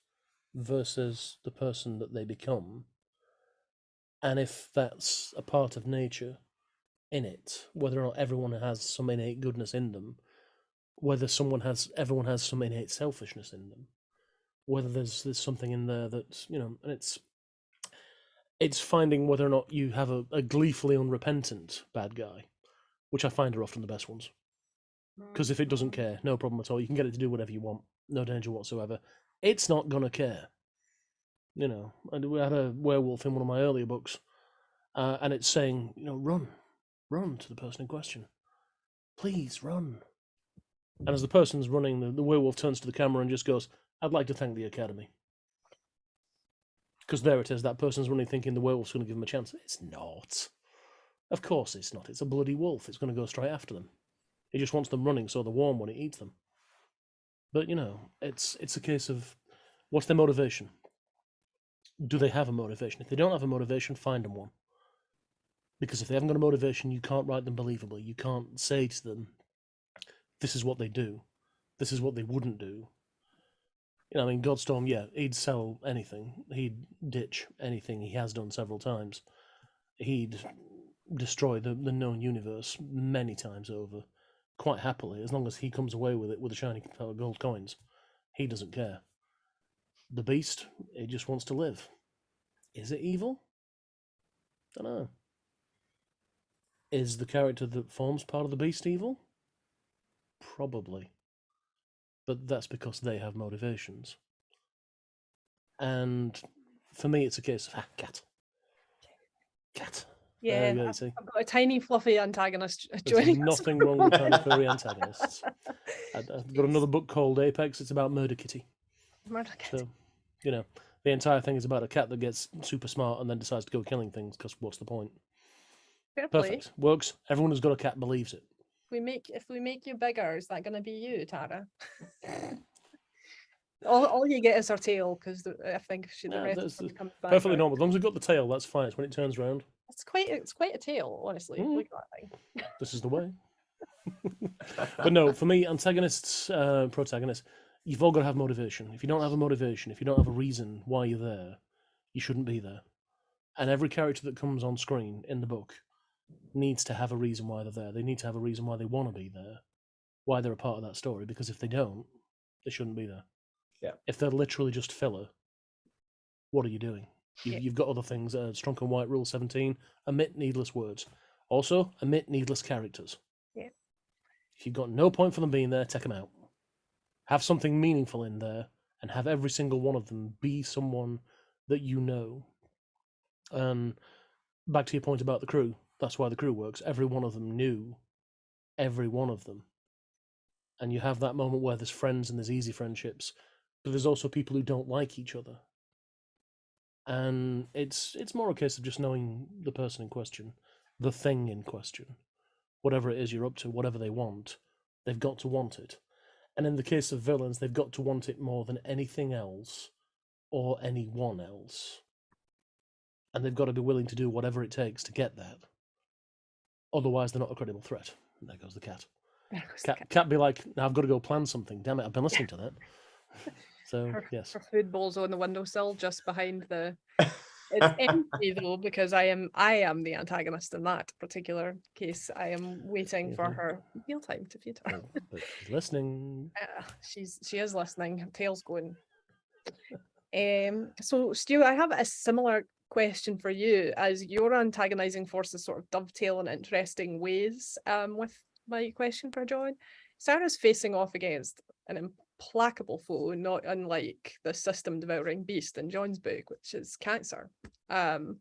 versus the person that they become. And if that's a part of nature in it, whether or not everyone has some innate goodness in them, whether everyone has some innate selfishness in them, whether there's something in there that, and it's finding whether or not you have a gleefully unrepentant bad guy, which I find are often the best ones. Because if it doesn't care, no problem at all. You can get it to do whatever you want, no danger whatsoever. It's not gonna care. And we had a werewolf in one of my earlier books, and it's saying, run to the person in question. Please run. And as the person's running, the werewolf turns to the camera and just goes, I'd like to thank the Academy. Because there it is, that person's running thinking the werewolf's going to give them a chance. It's not. Of course it's not. It's a bloody wolf. It's going to go straight after them. It just wants them running so they're warm when it eats them. But, it's a case of, what's their motivation? Do they have a motivation? If they don't have a motivation, find them one. Because if they haven't got a motivation, you can't write them believably. You can't say to them, this is what they do. This is what they wouldn't do. Godstorm, yeah, he'd sell anything. He'd ditch anything. He has done several times. He'd destroy the known universe many times over, quite happily, as long as he comes away with it with a shiny pile of gold coins. He doesn't care. The beast, it just wants to live. Is it evil? Don't know. Is the character that forms part of the beast evil? Probably. But that's because they have motivations. And for me, it's a case of, cat. Yeah, go, I've got a tiny fluffy antagonist joining There's nothing wrong with tiny furry antagonists. I've got another book called Apex. It's about Murder Kitty. Murder Kitty. So, the entire thing is about a cat that gets super smart and then decides to go killing things, because what's the point? Fair play. Perfect. Works. Everyone who's got a cat believes it. If we make you bigger, is that going to be you, Tara? all you get is her tail, because I think the rest comes back. Perfectly out. normal. As long as we've got the tail, that's fine. It's when it turns around. It's quite a tail, honestly. Look at that thing. This is the way. But no, for me, antagonists, protagonists, you've all got to have motivation. If you don't have a motivation, if you don't have a reason why you're there, you shouldn't be there. And every character that comes on screen in the book needs to have a reason why they're there. They need to have a reason why they want to be there, why they're a part of that story, because if they don't, they shouldn't be there. Yeah. If they're literally just filler, what are you doing? You've got other things. Strunk and White Rule 17, omit needless words. Also, omit needless characters. Yeah. If you've got no point for them being there, take them out. Have something meaningful in there, and have every single one of them be someone that you know. Back to your point about the crew, that's why the crew works. Every one of them knew every one of them. And you have that moment where there's friends and there's easy friendships, but there's also people who don't like each other. And it's more a case of just knowing the person in question, the thing in question. Whatever it is you're up to, whatever they want, they've got to want it. And in the case of villains, they've got to want it more than anything else or anyone else. And they've got to be willing to do whatever it takes to get that. Otherwise, they're not a credible threat. And there goes the cat. There goes the Cat be like, I've got to go plan something. Damn it, I've been listening to that. So, yes. Her food bowl's on the windowsill just behind the. It's empty though, because I am the antagonist in that particular case. I am waiting for her mealtime to feed her. But she's listening. She is listening. Her tail's going. So Stu, I have a similar question for you, as your antagonizing forces sort of dovetail in interesting ways with my question for John. Sarah's facing off against an implacable foe, not unlike the system devouring beast in John's book, which is cancer. And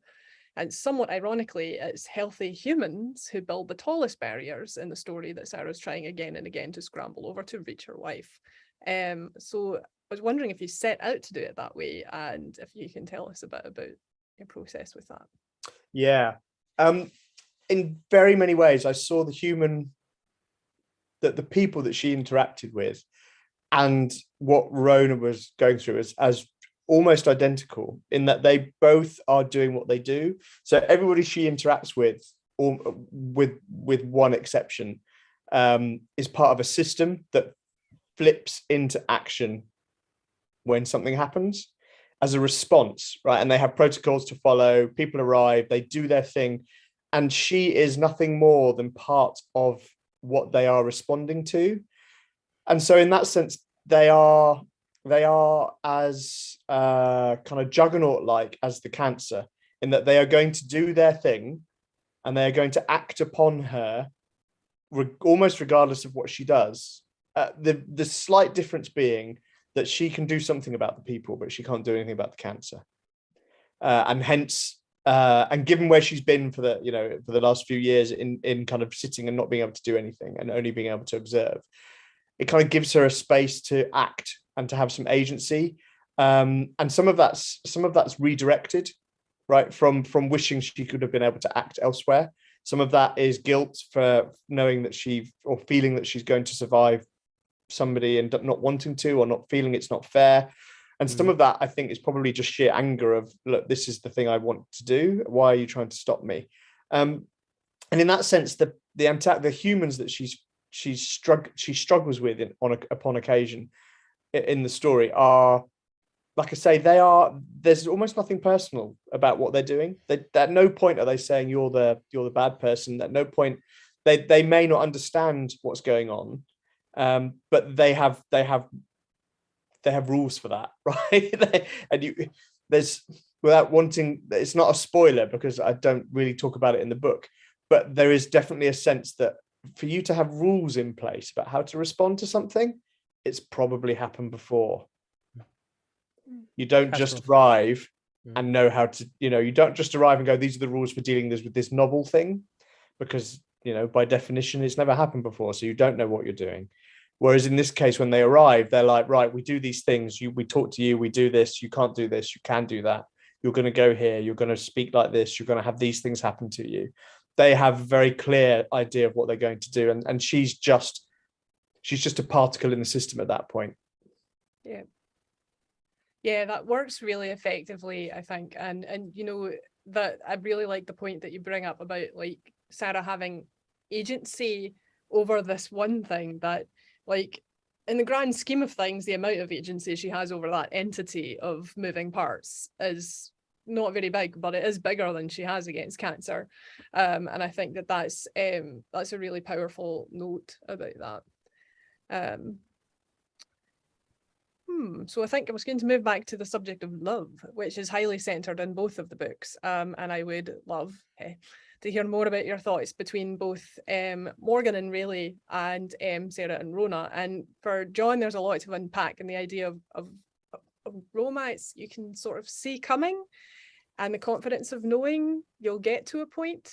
somewhat ironically, it's healthy humans who build the tallest barriers in the story that Sarah's trying again and again to scramble over to reach her wife. So I was wondering if you set out to do it that way, and if you can tell us a bit about your process with that. Yeah. In very many ways, I saw the people that she interacted with and what Rona was going through as almost identical, in that they both are doing what they do. So everybody she interacts with, or with one exception, is part of a system that flips into action when something happens as a response, right? And they have protocols to follow. People arrive, they do their thing, and she is nothing more than part of what they are responding to. And so in that sense, they are as kind of juggernaut-like as the cancer, in that they are going to do their thing and they are going to act upon her almost regardless of what she does. The slight difference being that she can do something about the people, but she can't do anything about the cancer. And hence, and given where she's been for the last few years in kind of sitting and not being able to do anything and only being able to observe, it kind of gives her a space to act and to have some agency. And some of that's redirected, right, from wishing she could have been able to act elsewhere. Some of that is guilt for knowing that feeling that she's going to survive somebody and not wanting to, or not feeling it's not fair. And some of that, I think, is probably just sheer anger of, look, this is the thing I want to do. Why are you trying to stop me? And in that sense, the humans that she struggles with upon occasion in the story are, like I say, there's almost nothing personal about what they're doing. At no point are they saying you're the bad person. At no point they may not understand what's going on, but they have rules for that, right? There's, without wanting, it's not a spoiler because I don't really talk about it in the book, but there is definitely a sense that for you to have rules in place about how to respond to something, it's probably happened before. You don't just arrive and know how to, you don't just arrive and go, these are the rules for dealing with this novel thing, because, by definition, it's never happened before. So you don't know what you're doing. Whereas in this case, when they arrive, they're like, right, we do these things. We talk to you, we do this. You can't do this. You can do that. You're going to go here. You're going to speak like this. You're going to have these things happen to you. They have a very clear idea of what they're going to do. And she's just a particle in the system at that point. Yeah. Yeah, that works really effectively, I think. And that I really like the point that you bring up about like Sarah having agency over this one thing that, like, in the grand scheme of things, the amount of agency she has over that entity of moving parts is not very big, but it is bigger than she has against cancer. And I think that's a really powerful note about that. So I think I was going to move back to the subject of love, which is highly centered in both of the books. And I would love to hear more about your thoughts between both Morgan and Rayleigh and Sarah and Rona. And for John, there's a lot to unpack in the idea of romance you can sort of see coming, and the confidence of knowing you'll get to a point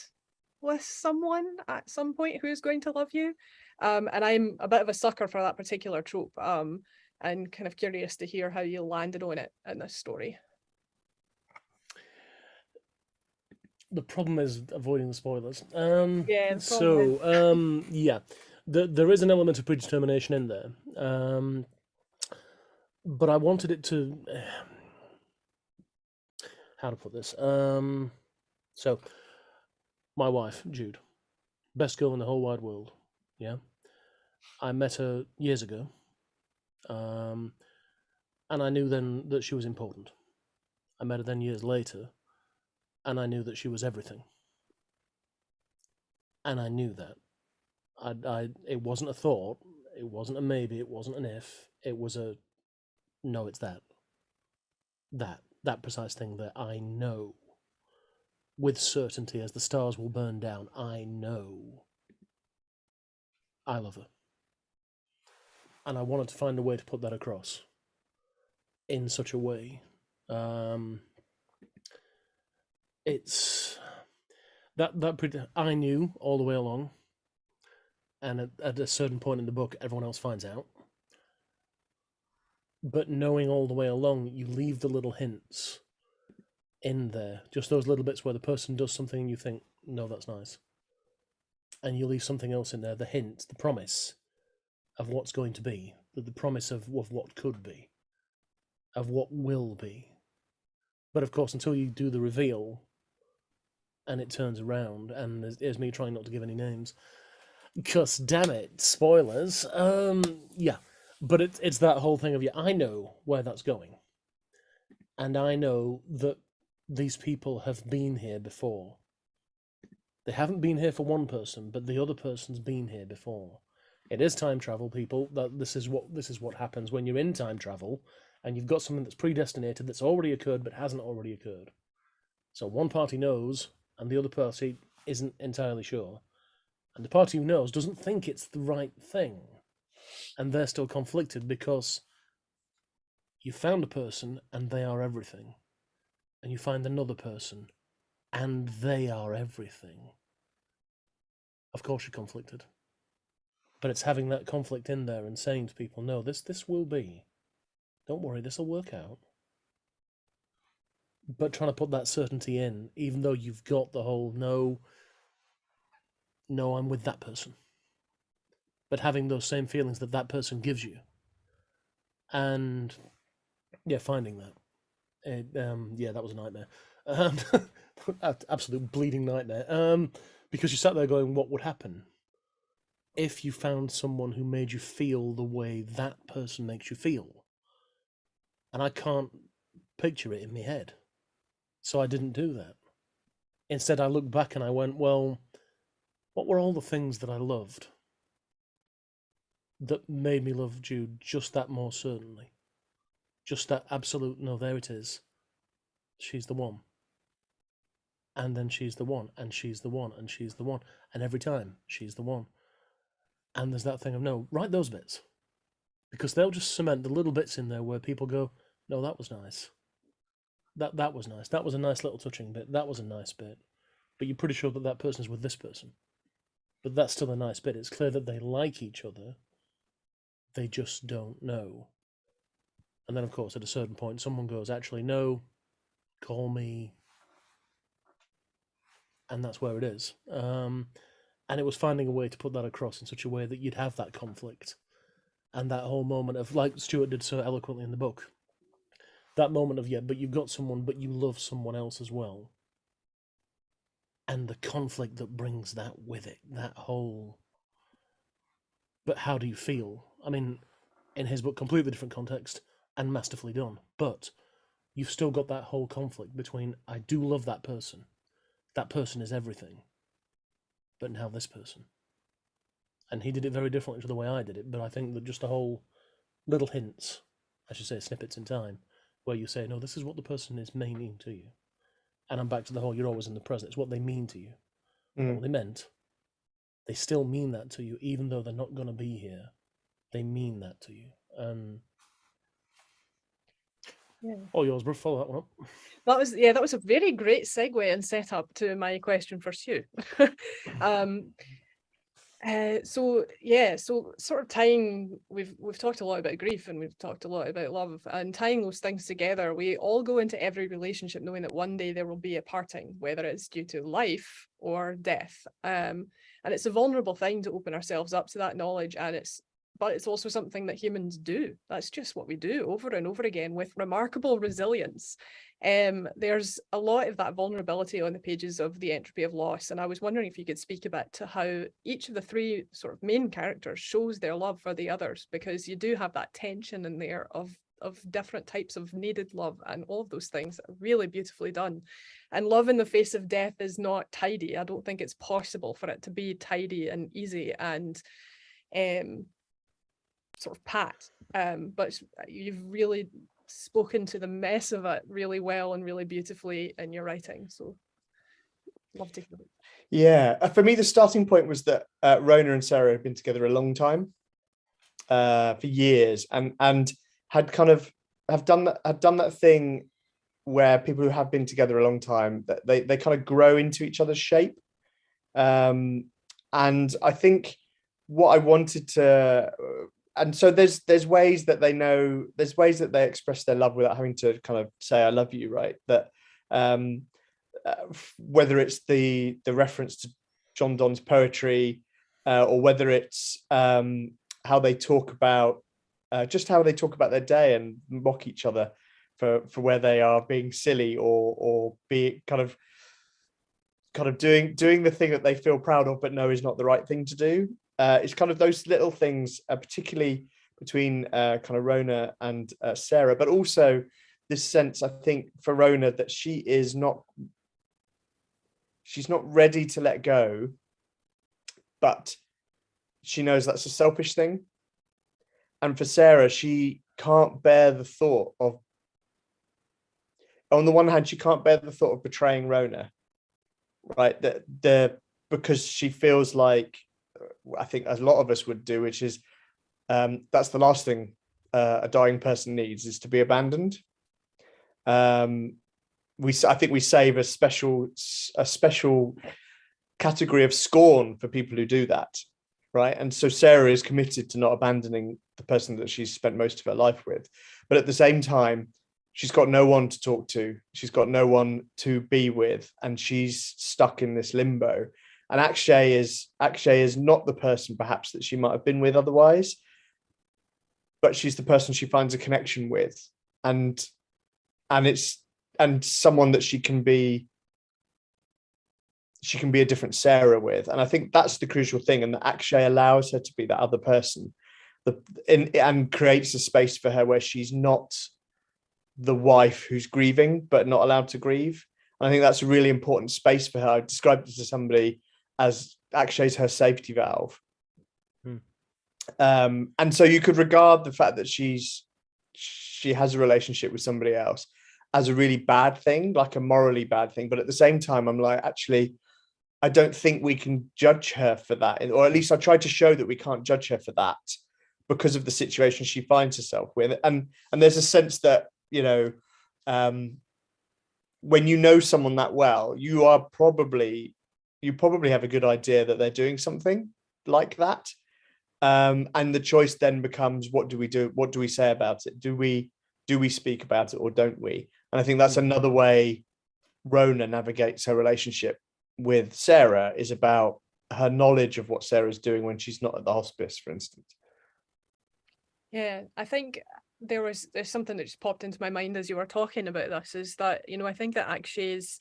with someone at some point who is going to love you. And I'm a bit of a sucker for that particular trope. And kind of curious to hear how you landed on it in this story. The problem is avoiding the spoilers. Yeah. There is an element of predetermination in there, but I wanted it to. How to put this? So, my wife, Jude, best girl in the whole wide world. Yeah, I met her years ago, and I knew then that she was important. I met her then years later, and I knew that she was everything. And I knew that. It wasn't a thought, it wasn't a maybe, it wasn't an if, it was a no, it's that. That precise thing that I know with certainty as the stars will burn down. I know I love her. And I wanted to find a way to put that across in such a way. It's that I knew all the way along, and at a certain point in the book, everyone else finds out. But knowing all the way along, you leave the little hints in there, just those little bits where the person does something and you think, no, that's nice. And you leave something else in there, the hint, the promise of what's going to be, the promise of what could be, of what will be. But of course, until you do the reveal and it turns around, and there's me trying not to give any names, because damn it, spoilers. Yeah, but it's that whole thing of, yeah, I know where that's going, and I know that these people have been here before. They haven't been here for one person, but the other person's been here before. It is time travel, people. That this is what happens when you're in time travel, and you've got something that's predestinated, that's already occurred but hasn't already occurred. So one party knows, and the other party isn't entirely sure. And the party who knows doesn't think it's the right thing. And they're still conflicted because you found a person and they are everything. And you find another person and they are everything. Of course you're conflicted. But it's having that conflict in there and saying to people, no, this will be. Don't worry, this will work out. But trying to put that certainty in, even though you've got the whole no, I'm with that person. But having those same feelings that person gives you. And yeah, finding that. Yeah, that was a nightmare. Absolute bleeding nightmare. Because you sat there going, what would happen if you found someone who made you feel the way that person makes you feel? And I can't picture it in my head. So I didn't do that. Instead, I looked back and I went, well, what were all the things that I loved that made me love Jude just that more certainly? Just that absolute, no, there it is. She's the one. And then she's the one, and she's the one, and she's the one. And every time, she's the one. And there's that thing of, no, write those bits. Because they'll just cement the little bits in there where people go, no, that was nice. That was nice. That was a nice little touching bit. That was a nice bit. But you're pretty sure that person's with this person. But that's still a nice bit. It's clear that they like each other. They just don't know. And then, of course, at a certain point, someone goes, actually, no, call me. And that's where it is. And it was finding a way to put that across in such a way that you'd have that conflict. And that whole moment of, like Stuart did so eloquently in the book, that moment of, yeah, but you've got someone, but you love someone else as well. And the conflict that brings that with it, that whole, but how do you feel? I mean, in his book, completely different context and masterfully done. But you've still got that whole conflict between, I do love that person is everything, but now this person. And he did it very differently to the way I did it, but I think that just the whole little hints, I should say snippets in time, where you say, no, this is what the person is meaning to you. And I'm back to the whole, you're always in the present. It's what they mean to you. Not what they meant. They still mean that to you, even though they're not going to be here. They mean that to you. Yeah. All yours, bro. Follow that one up. That was a very great segue and setup to my question for Stu. So sort of tying, we've talked a lot about grief and we've talked a lot about love, and tying those things together, we all go into every relationship knowing that one day there will be a parting, whether it's due to life or death. And it's a vulnerable thing to open ourselves up to that knowledge, and it's but it's also something that humans do. That's just what we do over and over again with remarkable resilience. There's a lot of that vulnerability on the pages of The Entropy of Loss, and I was wondering if you could speak a bit to how each of the three sort of main characters shows their love for the others, because you do have that tension in there of different types of needed love, and all of those things are really beautifully done. And love in the face of death is not tidy. I don't think it's possible for it to be tidy and easy and sort of pat, but you've really spoken to the mess of it really well and really beautifully in your writing, so love to hear it. Yeah, for me the starting point was that Rona and Sarah had been together a long time, for years, and had kind of done that thing where people who have been together a long time, that they kind of grow into each other's shape, and I think what I wanted to, and so there's ways that they know, there's ways that they express their love without having to kind of say I love you, right? That whether it's the reference to John Donne's poetry, or whether it's how they talk about their day and mock each other for where they are being silly, or be kind of doing the thing that they feel proud of but know is not the right thing to do. It's kind of those little things, particularly between kind of Rona and Sarah, but also this sense, I think, for Rona, that she's not ready to let go, but she knows that's a selfish thing. And for Sarah, she can't bear the thought of, on the one hand, she can't bear the thought of betraying Rona, right? Because she feels like, I think a lot of us would do, which is that's the last thing a dying person needs, is to be abandoned. I think we save a special category of scorn for people who do that, right? And so Sarah is committed to not abandoning the person that she's spent most of her life with, but at the same time, she's got no one to talk to, she's got no one to be with, and she's stuck in this limbo. And Akshay is not the person perhaps that she might have been with otherwise, but she's the person she finds a connection with, and someone that she can be a different Sarah with. And I think that's the crucial thing, and that Akshay allows her to be that other person, and creates a space for her where she's not the wife who's grieving but not allowed to grieve. And I think that's a really important space for her. I described it to somebody as Akshay's her safety valve. And so you could regard the fact that she has a relationship with somebody else as a really bad thing, like a morally bad thing. But at the same time, I'm like, actually, I don't think we can judge her for that. Or at least I tried to show that we can't judge her for that because of the situation she finds herself with. And there's a sense that, when you know someone that well, you probably have a good idea that they're doing something like that. And the choice then becomes, what do we do? What do we say about it? Do we speak about it, or don't we? And I think that's another way Rona navigates her relationship with Sarah, is about her knowledge of what Sarah's doing when she's not at the hospice, for instance. Yeah, I think there's something that just popped into my mind as you were talking about this, is that, I think that Akshay's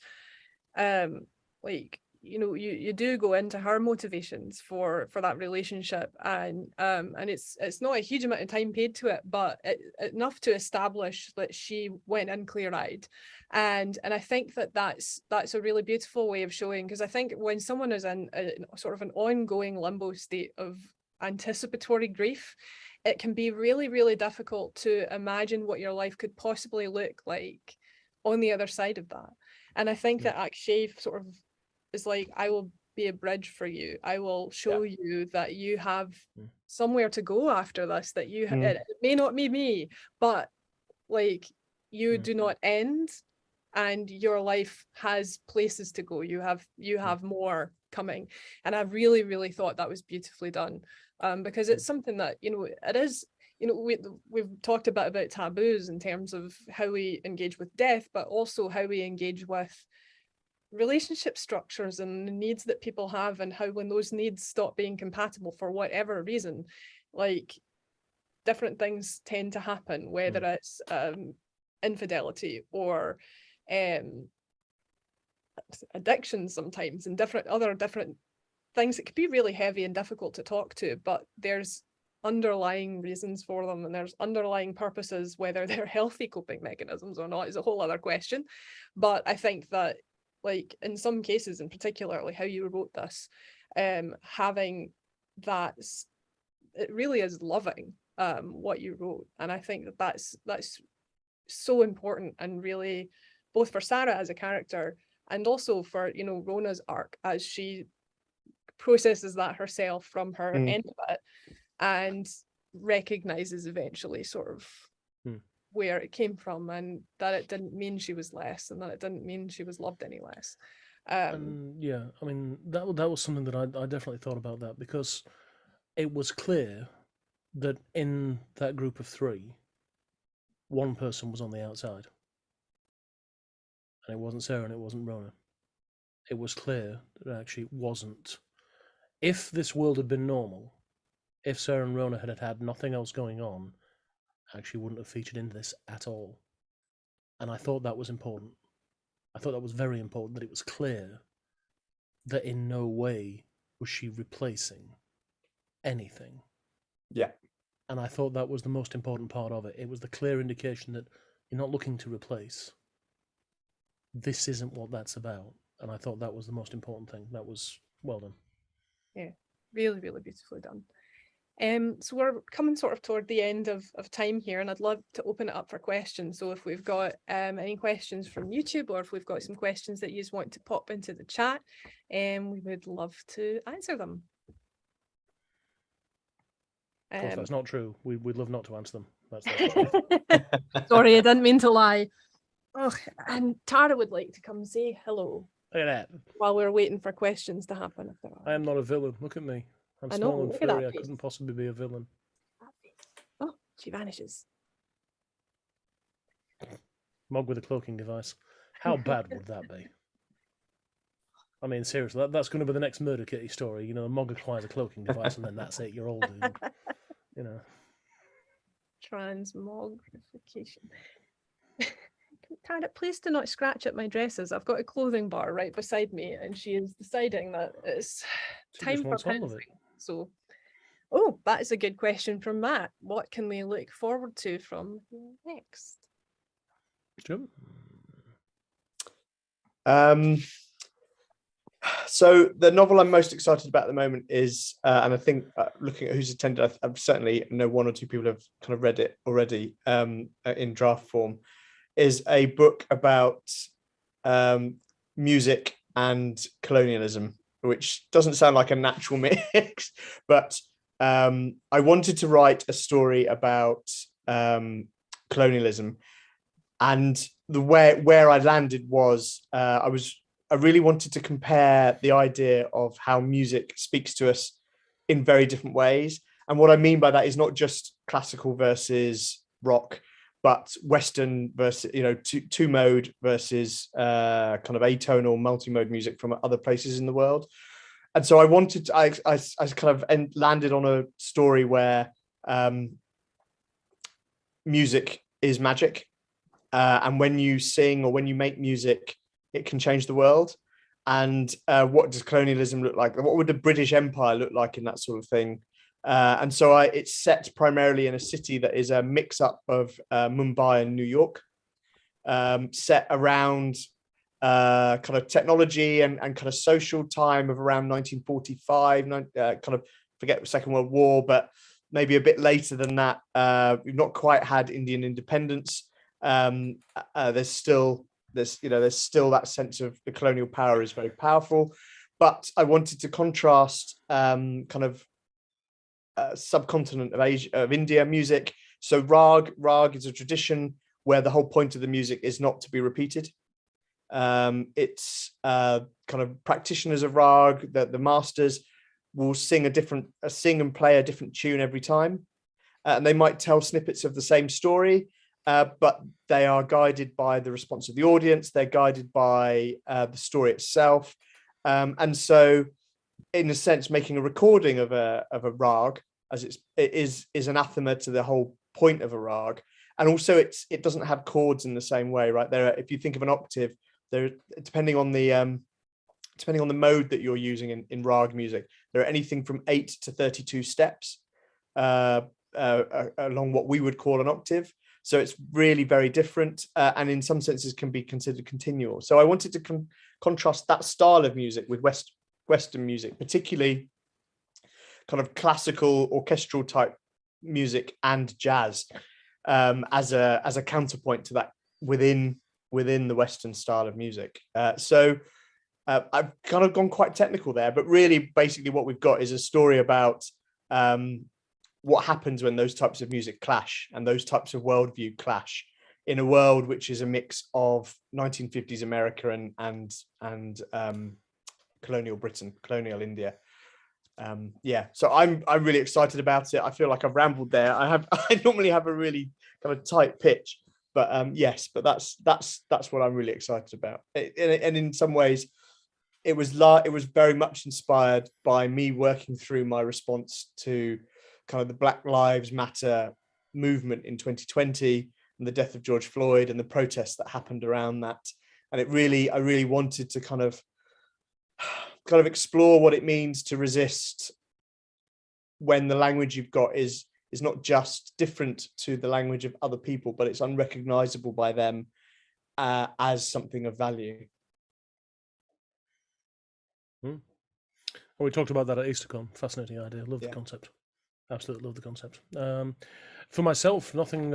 you do go into her motivations for that relationship, and it's not a huge amount of time paid to it, but enough to establish that she went in clear-eyed, and I think that's a really beautiful way of showing, because I think when someone is in a sort of an ongoing limbo state of anticipatory grief, it can be really, really difficult to imagine what your life could possibly look like on the other side of that. And I think that Akshay sort of is like, I will be a bridge for you. I will show you that you have somewhere to go after this, that it may not be me, but like, you do not end, and your life has places to go. You have more coming. And I really, really thought that was beautifully done, because it's something that, it is, we've talked a bit about taboos in terms of how we engage with death, but also how we engage with relationship structures and the needs that people have, and how when those needs stop being compatible for whatever reason, like different things tend to happen, whether it's infidelity or addiction sometimes, and different things that could be really heavy and difficult to talk to, but there's underlying reasons for them, and there's underlying purposes. Whether they're healthy coping mechanisms or not is a whole other question. But I think that, like, in some cases, in particularly how you wrote this, having that, it really is loving what you wrote, and I think that that's so important, and really both for Sarah as a character and also for, you know, Rona's arc as she processes that herself from her end of it and recognizes eventually sort of where it came from, and that it didn't mean she was less, and that it didn't mean she was loved any less. Yeah, I mean, that was something that I definitely thought about, that because it was clear that in that group of three, one person was on the outside. And it wasn't Sarah and it wasn't Rona. It was clear that it actually wasn't. If this world had been normal, if Sarah and Rona had had nothing else going on, I actually wouldn't have featured into this at all. And I thought that was important. I thought that was very important, that it was clear that in no way was she replacing anything. Yeah. And I thought that was the most important part of it. It was the clear indication that you're not looking to replace. This isn't what that's about. And I thought that was the most important thing. That was well done. Yeah, really, really beautifully done. So we're coming sort of toward the end of time here, and I'd love to open it up for questions. So if we've got any questions from YouTube, or if we've got some questions that you just want to pop into the chat, we would love to answer them. Of course, that's not true. We'd love not to answer them. That's the truth. Sorry, I didn't mean to lie. Oh, and Tara would like to come say hello. Look at that. While we're waiting for questions to happen. If there are. I am not a villain. Look at me. I'm I know, small and look at that furry. I face. couldn't possibly be a villain. Oh, she vanishes. Mog with a cloaking device. How bad would that be? I mean, seriously, that's going to be the next Murder Kitty story. You know, Mog acquires a cloaking device and then that's it. You're all doomed. You know. Transmogrification. Tara, please do not scratch at my dresses. I've got a clothing bar right beside me, and she is deciding that it's time for pouncing. So, oh, that is a good question from Matt. What can we look forward to from next? Sure. So the novel I'm most excited about at the moment is, and I think looking at who's attended, I've certainly know one or two people have kind of read it already in draft form, is a book about music and colonialism, which doesn't sound like a natural mix, but I wanted to write a story about colonialism, and the where I landed was I really wanted to compare the idea of how music speaks to us in very different ways. And what I mean by that is not just classical versus rock, but Western versus, you know, two mode versus kind of atonal multi-mode music from other places in the world. And so I wanted to, I kind of landed on a story where music is magic. And when you sing or when you make music, it can change the world. And what does colonialism look like? What would the British Empire look like in that sort of thing? And so it's set primarily in a city that is a mix-up of Mumbai and New York, set around kind of technology and kind of social time of around 1945, kind of forget the Second World War, but maybe a bit later than that. We've not quite had Indian independence. There's still that sense of the colonial power is very powerful, but I wanted to contrast kind of subcontinent of Asia, of India music. So rag is a tradition where the whole point of the music is not to be repeated. It's kind of practitioners of rag, the masters will sing and play a different tune every time, and they might tell snippets of the same story. But they are guided by the response of the audience. They're guided by the story itself. And so, in a sense, making a recording of a rag as it is anathema to the whole point of a rag. And also it doesn't have chords in the same way, right? If you think of an octave, there, depending on the mode that you're using in rag music, there are anything from 8 to 32 steps along what we would call an octave. So it's really very different, and in some senses can be considered continual. So I wanted to contrast that style of music with Western music, particularly kind of classical orchestral type music and jazz, as a counterpoint to that within the Western style of music. So I've kind of gone quite technical there, but really basically what we've got is a story about what happens when those types of music clash and those types of worldview clash in a world which is a mix of 1950s America and colonial Britain, colonial India. So I'm really excited about it. I feel like I've rambled there. I normally have a really kind of tight pitch, but yes, but that's what I'm really excited about. And in some ways, it was very much inspired by me working through my response to kind of the Black Lives Matter movement in 2020 and the death of George Floyd and the protests that happened around that. And I really wanted to kind of explore what it means to resist when the language you've got is not just different to the language of other people, but it's unrecognizable by them as something of value. Well, we talked about that at Eastercon. Fascinating idea. Love the Yeah. concept. Absolutely love the concept. For myself, nothing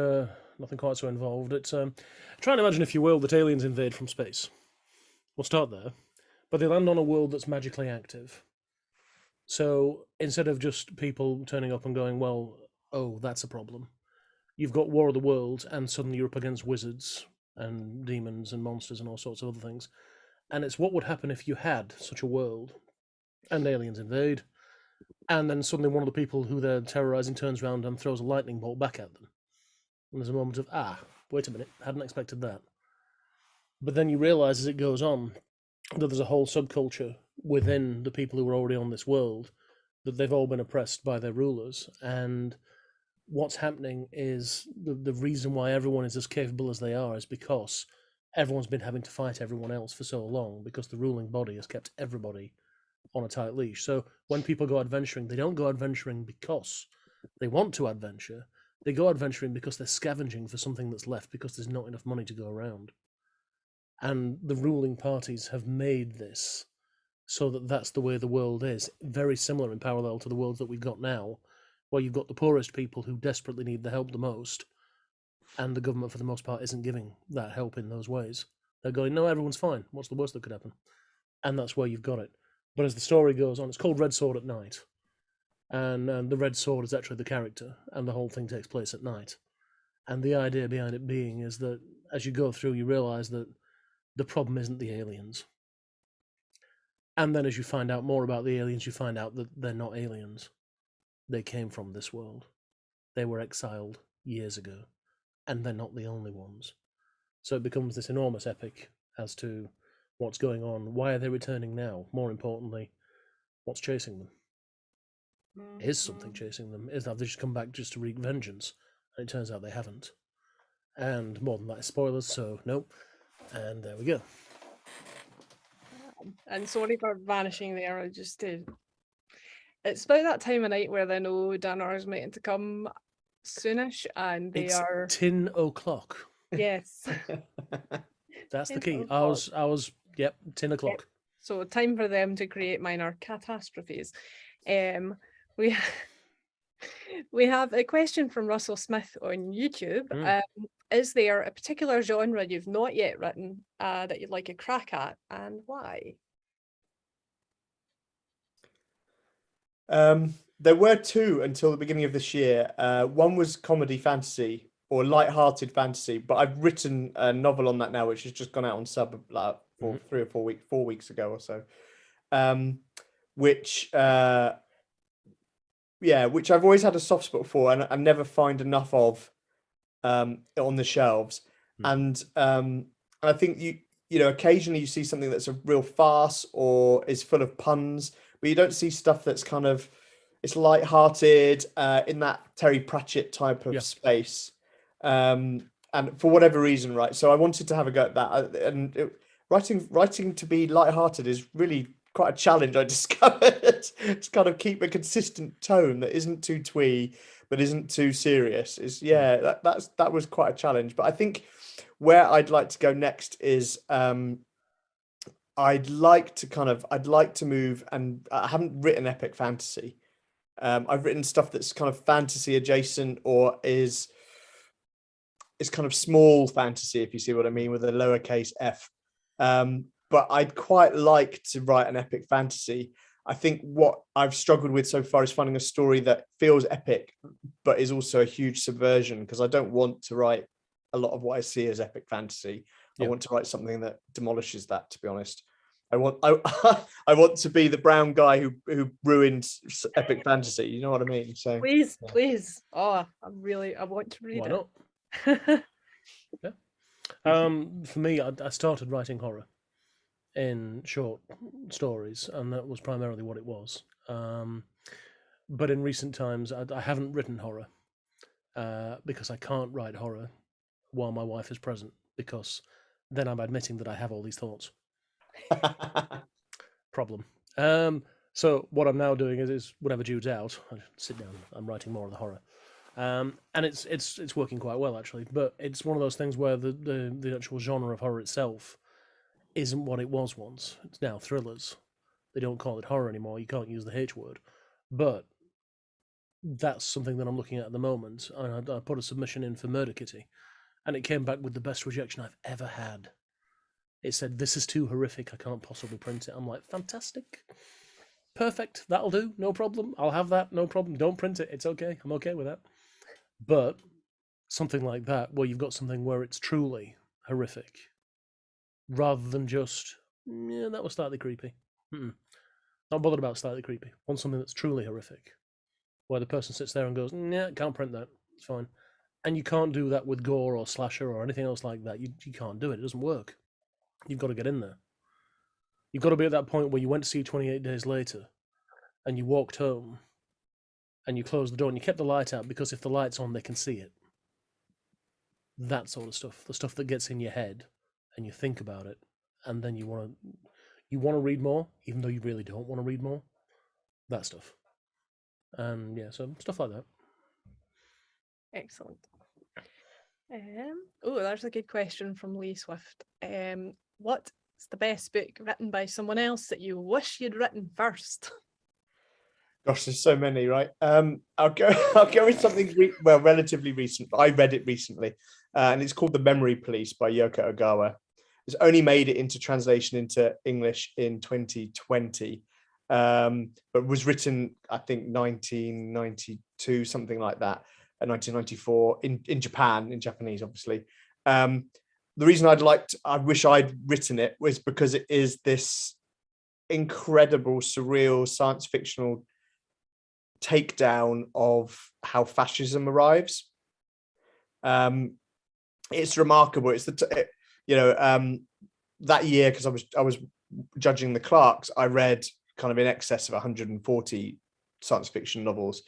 quite so involved. It's try and imagine, if you will, that aliens invade from space. We'll start there, but they land on a world that's magically active. So instead of just people turning up and going, well, oh, that's a problem, you've got War of the Worlds, and suddenly you're up against wizards and demons and monsters and all sorts of other things. And it's what would happen if you had such a world and aliens invade, and then suddenly one of the people who they're terrorizing turns around and throws a lightning bolt back at them. And there's a moment of, wait a minute, hadn't expected that. But then you realize as it goes on that there's a whole subculture within the people who are already on this world, that they've all been oppressed by their rulers. And what's happening is the reason why everyone is as capable as they are is because everyone's been having to fight everyone else for so long, because the ruling body has kept everybody on a tight leash. So when people go adventuring, they don't go adventuring because they want to adventure. They go adventuring because they're scavenging for something that's left, because there's not enough money to go around. And the ruling parties have made this so that that's the way the world is. Very similar in parallel to the world that we've got now, where you've got the poorest people who desperately need the help the most, and the government, for the most part, isn't giving that help in those ways. They're going, no, everyone's fine. What's the worst that could happen? And that's where you've got it. But as the story goes on, it's called Red Sword at Night. And the Red Sword is actually the character, and the whole thing takes place at night. And the idea behind it being is that as you go through, you realise that the problem isn't the aliens. And then as you find out more about the aliens, you find out that they're not aliens. They came from this world. They were exiled years ago. And they're not the only ones. So it becomes this enormous epic as to what's going on. Why are they returning now? More importantly, what's chasing them? Is something chasing them? Is that they just come back just to wreak vengeance? And it turns out they haven't. And more than that, spoilers, so nope. And there we go. And sorry for vanishing there. It's about that time of night where they know dinner is meant to come soonish, and it's 10 o'clock. Yes. That's the key. I was 10 o'clock. Yep. So time for them to create minor catastrophes. We have a question from Russell Smith on YouTube. Is there a particular genre you've not yet written that you'd like a crack at, and why? There were two until the beginning of this year. One was comedy fantasy, or light-hearted fantasy, but I've written a novel on that now, which has just gone out on sub for 4 weeks ago or so. Which I've always had a soft spot for, and I never find enough of on the shelves. And I think you know occasionally you see something that's a real farce or is full of puns, but you don't see stuff that's kind of it's light-hearted in that Terry Pratchett type of Yeah. space. And for whatever reason, right? So I wanted to have a go at that, and writing to be light-hearted is really quite a challenge. I discovered to kind of keep a consistent tone that isn't too twee, but isn't too serious. Is that was quite a challenge. But I think where I'd like to go next is I'd like to move, and I haven't written epic fantasy. I've written stuff that's kind of fantasy adjacent, or is kind of small fantasy, if you see what I mean, with a lowercase f. But I'd quite like to write an epic fantasy. I think what I've struggled with so far is finding a story that feels epic, but is also a huge subversion, because I don't want to write a lot of what I see as epic fantasy. I want to write something that demolishes that, to be honest. I want to be the brown guy who ruins epic fantasy. You know what I mean? So Please. Oh, I want to read Why it. not? Yeah. For me, I started writing horror in short stories, and that was primarily what it was. But in recent times, I haven't written horror because I can't write horror while my wife is present, because then I'm admitting that I have all these thoughts. Problem. So what I'm now doing is whenever Jude's out, I sit down. I'm writing more of the horror, and it's working quite well, actually. But it's one of those things where the actual genre of horror itself isn't what it was once. It's now thrillers. They don't call it horror anymore. You can't use the H word, but that's something that I'm looking at the moment. And I put a submission in for Murder Kitty, and it came back with the best rejection I've ever had. It said, "This is too horrific. I can't possibly print it." I'm like, fantastic. Perfect. That'll do. No problem. I'll have that. No problem. Don't print it. It's okay. I'm okay with that. But something like that, where you've got something where it's truly horrific, rather than just, yeah, that was slightly creepy. Not bothered about slightly creepy. Want something that's truly horrific, where the person sits there and goes, "Yeah, can't print that. It's fine." And you can't do that with gore or slasher or anything else like that. You can't do it. It doesn't work. You've got to get in there. You've got to be at that point where you went to see 28 Days Later, and you walked home, and you closed the door, and you kept the light out, because if the light's on, they can see it. That sort of stuff. The stuff that gets in your head, and you think about it, and then you want to read more, even though you really don't want to read more. That stuff. And yeah, so stuff like that. Excellent. Oh, there's a good question from Lee Swift. What's the best book written by someone else that you wish you'd written first? gosh, there's so many, right? I'll go with something relatively recent. I read it recently, and it's called The Memory Police by Yoko Ogawa. It's only made it into translation into English in 2020, but was written, I think, 1992, something like that, 1994 in Japan, in Japanese, obviously. The reason I wish I'd written it was because it is this incredible, surreal, science fictional takedown of how fascism arrives. It's remarkable. It's that year, because I was judging the Clarks, I read kind of in excess of 140 science fiction novels,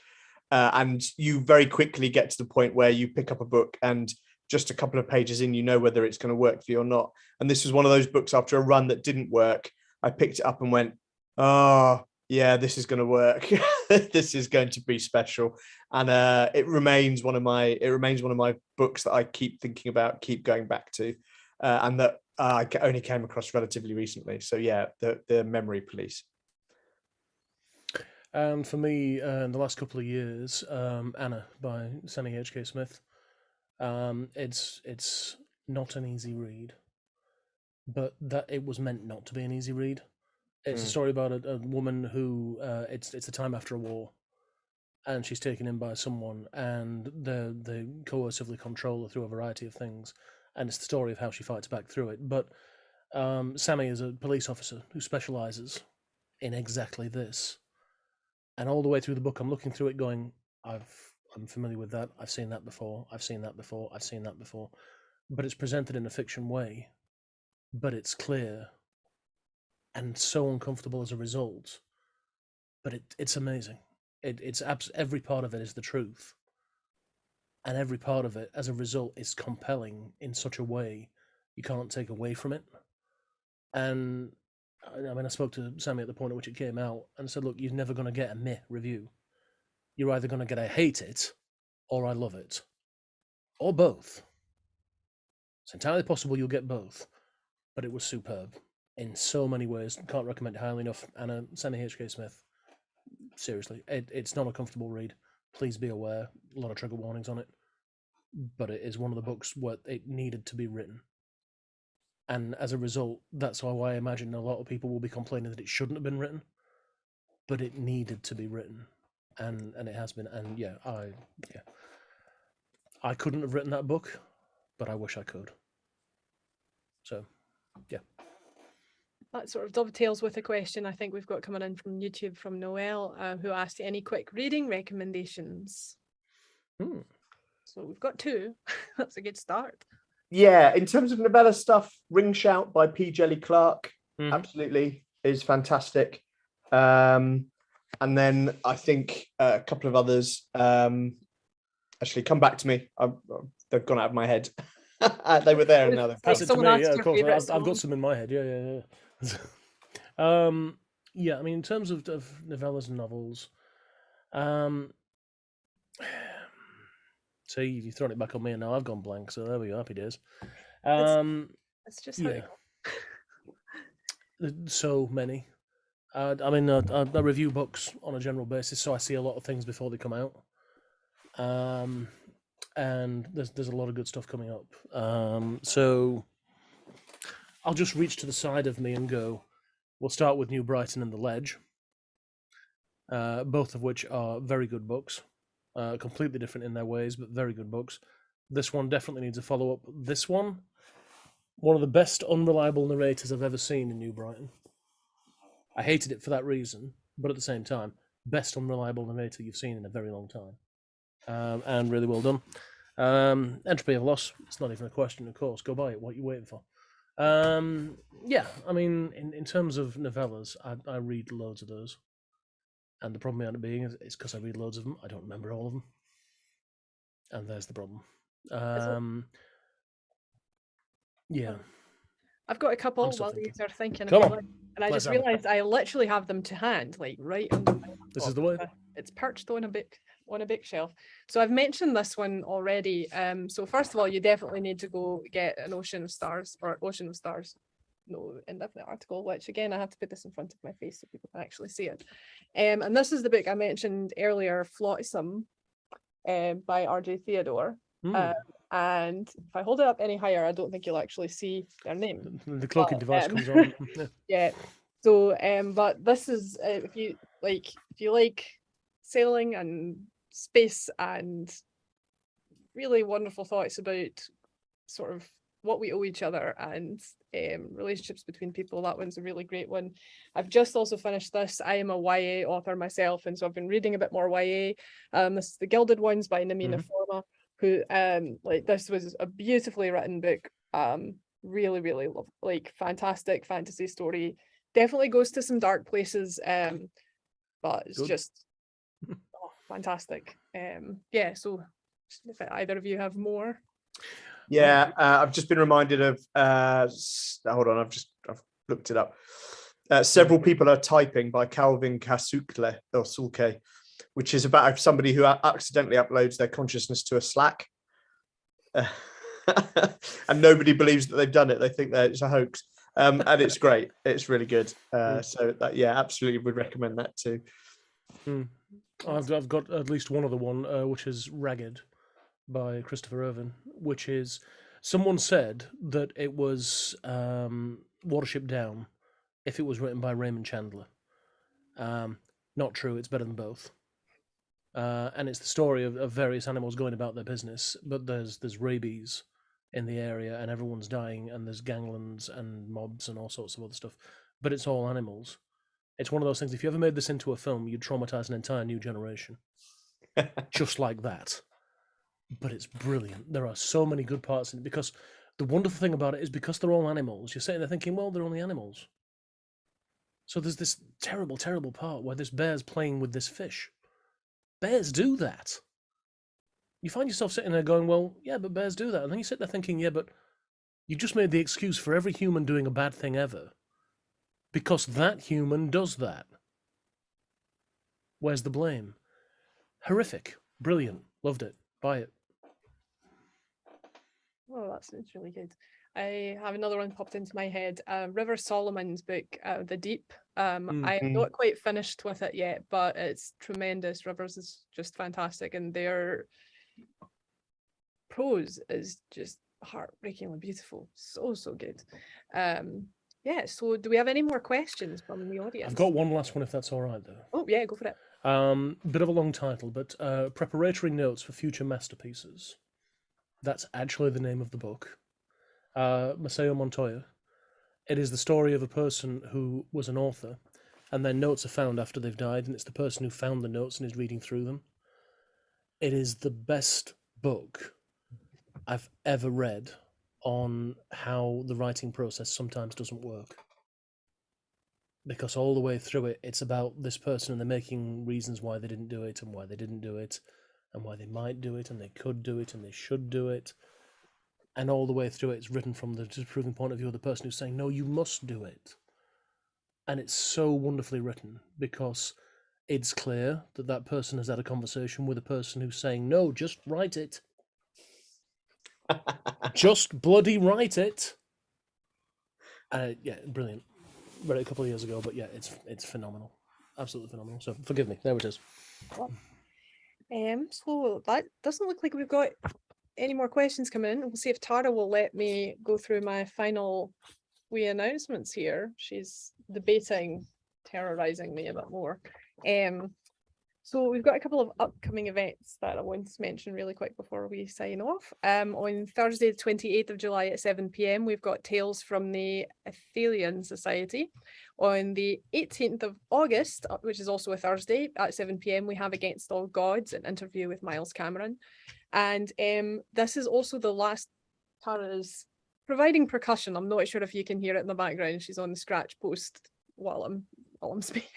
and you very quickly get to the point where you pick up a book and just a couple of pages in, you know whether it's going to work for you or not. And this was one of those books, after a run that didn't work, I picked it up and went, oh yeah, this is going to work. This is going to be special. And it remains one of my books that I keep thinking about, keep going back to, and that I only came across relatively recently. So yeah, the Memory Police. And for me, in the last couple of years, Anna by Sane H.K. Smith. It's not an easy read, but that it was meant not to be an easy read. It's a story about a woman who it's a time after a war, and she's taken in by someone, and they coercively control her through a variety of things, and it's the story of how she fights back through it. But Sammy is a police officer who specializes in exactly this, and all the way through the book, I'm looking through it, going, I'm familiar with that. I've seen that before. I've seen that before. I've seen that before. But it's presented in a fiction way, but it's clear and so uncomfortable as a result. But it's amazing. Every part of it is the truth, and every part of it, as a result, is compelling in such a way you can't take away from it. And I mean, I spoke to Sammy at the point at which it came out and said, look, you're never going to get a meh review. You're either going to get I hate it or I love it, or both. It's entirely possible you'll get both, but it was superb in so many ways. Can't recommend it highly enough. And Sammy H.K. Smith, seriously, it's not a comfortable read. Please be aware, a lot of trigger warnings on it, but it is one of the books where it needed to be written. And as a result, that's why I imagine a lot of people will be complaining that it shouldn't have been written, but it needed to be written, and it has been. And I couldn't have written that book, but I wish I could. So, yeah. That sort of dovetails with a question I think we've got coming in from YouTube from Noel, who asked any quick reading recommendations. So we've got 2. That's a good start. Yeah, in terms of novella stuff, Ring Shout by P. Jelly Clark, absolutely is fantastic. And then I think a couple of others actually come back to me. They've gone out of my head. They were there and now they've Pass it to Someone me. asked Yeah, your of course. favourite I've got song. some in my head. Yeah. Yeah, I mean, in terms of novellas and novels, see, you've thrown it back on me, and now I've gone blank. So there we go. Happy days. It's just how it There's so many. I mean, I review books on a general basis, so I see a lot of things before they come out. And there's a lot of good stuff coming up. So I'll just reach to the side of me and go. We'll start with New Brighton and The Ledge, both of which are very good books, completely different in their ways, but very good books. This one definitely needs a follow-up. This one of the best unreliable narrators I've ever seen in New Brighton. I hated it for that reason, but at the same time, best unreliable narrator you've seen in a very long time. And really well done. Entropy of Loss, it's not even a question, of course. Go buy it, what are you waiting for? Yeah, I mean, in terms of novellas, I read loads of those. And the problem behind it being is because I read loads of them, I don't remember all of them. And there's the problem. Yeah. I've got a couple I'm still while you thinking. are thinking. Come on. And I Let's just have it. realised I literally have them to hand, like right under my This is laptop. the way. It's perched on a bookshelf. So I've mentioned this one already. So first of all, you definitely need to go get an Ocean of Stars. No, indefinite article, which again, I have to put this in front of my face so people can actually see it. And this is the book I mentioned earlier, Flotsam, by R.J. Theodore. And if I hold it up any higher, I don't think you'll actually see their name. The cloaking device comes on. Yeah. So, but this is if you like sailing and space and really wonderful thoughts about sort of what we owe each other and relationships between people. That one's a really great one. I've just also finished this. I am a YA author myself, and so I've been reading a bit more YA. This is The Gilded Ones by Namina Forma, who this was a beautifully written book. Really, really love, fantastic fantasy story. Definitely goes to some dark places, but it's just fantastic. Yeah, so if either of you have more. Yeah, I've just been reminded of hold on, I've looked it up. Several People Are Typing by Calvin Kasukle or Sulke, which is about somebody who accidentally uploads their consciousness to a Slack. And nobody believes that they've done it. They think that it's a hoax. And it's great. It's really good. So that, yeah, absolutely would recommend that too. I've got at least one other one, which is Ragged by Christopher Irvin, which is, someone said that it was Watership Down if it was written by Raymond Chandler. Not true, it's better than both. And it's the story of various animals going about their business, but there's rabies in the area and everyone's dying, and there's ganglands and mobs and all sorts of other stuff, but it's all animals. It's one of those things, if you ever made this into a film, you'd traumatize an entire new generation. Just like that. But it's brilliant. There are so many good parts in it, because the wonderful thing about it is because they're all animals, you're sitting there thinking, well, they're only animals. So there's this terrible, terrible part where this bear's playing with this fish, bears do that. You find yourself sitting there going, well, yeah, but bears do that. And then you sit there thinking, yeah, but you just made the excuse for every human doing a bad thing ever. Because that human does that. Where's the blame? Horrific. Brilliant. Loved it. Buy it. Oh, that sounds really good. I have another one popped into my head. River Solomon's book, The Deep. I am not quite finished with it yet, but it's tremendous. Rivers is just fantastic, and their prose is just heartbreakingly beautiful. So, so good. Yeah, so do we have any more questions from the audience? I've got one last one, if that's all right, though. Oh, yeah, go for it. Bit of a long title, but Preparatory Notes for Future Masterpieces. That's actually the name of the book. Maceo Montoya. It is the story of a person who was an author, and their notes are found after they've died, and it's the person who found the notes and is reading through them. It is the best book I've ever read on how the writing process sometimes doesn't work. Because all the way through it, it's about this person, and they're making reasons why they didn't do it, and why they didn't do it, and why they might do it, and they could do it, and they should do it. And all the way through it, it's written from the disproving point of view of the person who's saying, no, you must do it. And it's so wonderfully written, because it's clear that that person has had a conversation with a person who's saying, no, just write it. Just bloody write it. Yeah, brilliant. Read it a couple of years ago, but yeah, it's phenomenal. Absolutely phenomenal. So forgive me, there it is. So that doesn't look like we've got any more questions coming in. We'll see if Tara will let me go through my final wee announcements here. She's debating terrorizing me a bit more. So we've got a couple of upcoming events that I want to mention really quick before we sign off. On Thursday, the 28th of July at 7 p.m, we've got Tales from the Athelian Society. On the 18th of August, which is also a Thursday, at 7 p.m, we have Against All Gods, an interview with Miles Cameron. And this is also the last. Tara's providing percussion. I'm not sure if you can hear it in the background. She's on the scratch post while I'm speaking.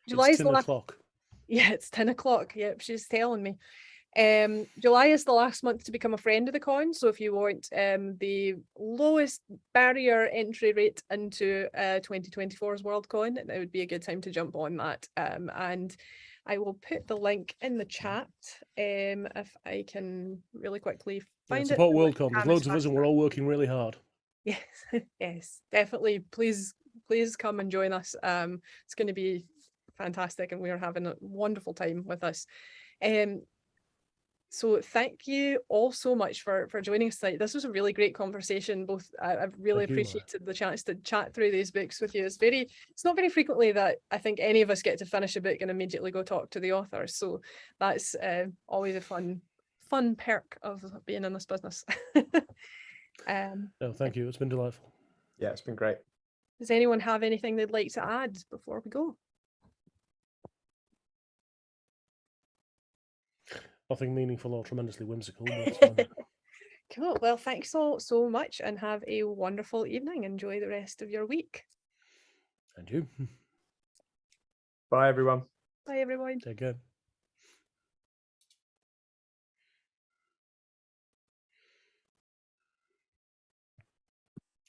July is 10 the last. o'clock. Yeah, it's 10 o'clock. Yep, she's telling me. July is the last month to become a friend of the con. So if you want the lowest barrier entry rate into 2024's Worldcon, it would be a good time to jump on that. And I will put the link in the chat if I can really quickly find it. Support Worldcon. There's loads of us and we're all working really hard. Yes, yes, definitely. Please come and join us. It's going to be fantastic, and we are having a wonderful time with us. So thank you all so much for joining us tonight. This was a really great conversation. I've really appreciated the chance to chat through these books with you. It's not very frequently that I think any of us get to finish a book and immediately go talk to the author. So that's always a fun perk of being in this business. No, thank you. It's been delightful. Yeah, it's been great. Does anyone have anything they'd like to add before we go? Nothing meaningful or tremendously whimsical. But, Cool. Well, thanks all so much, and have a wonderful evening. Enjoy the rest of your week. And you. Bye, everyone. Bye, everyone. Take care.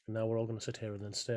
And now we're all going to sit here and then stare.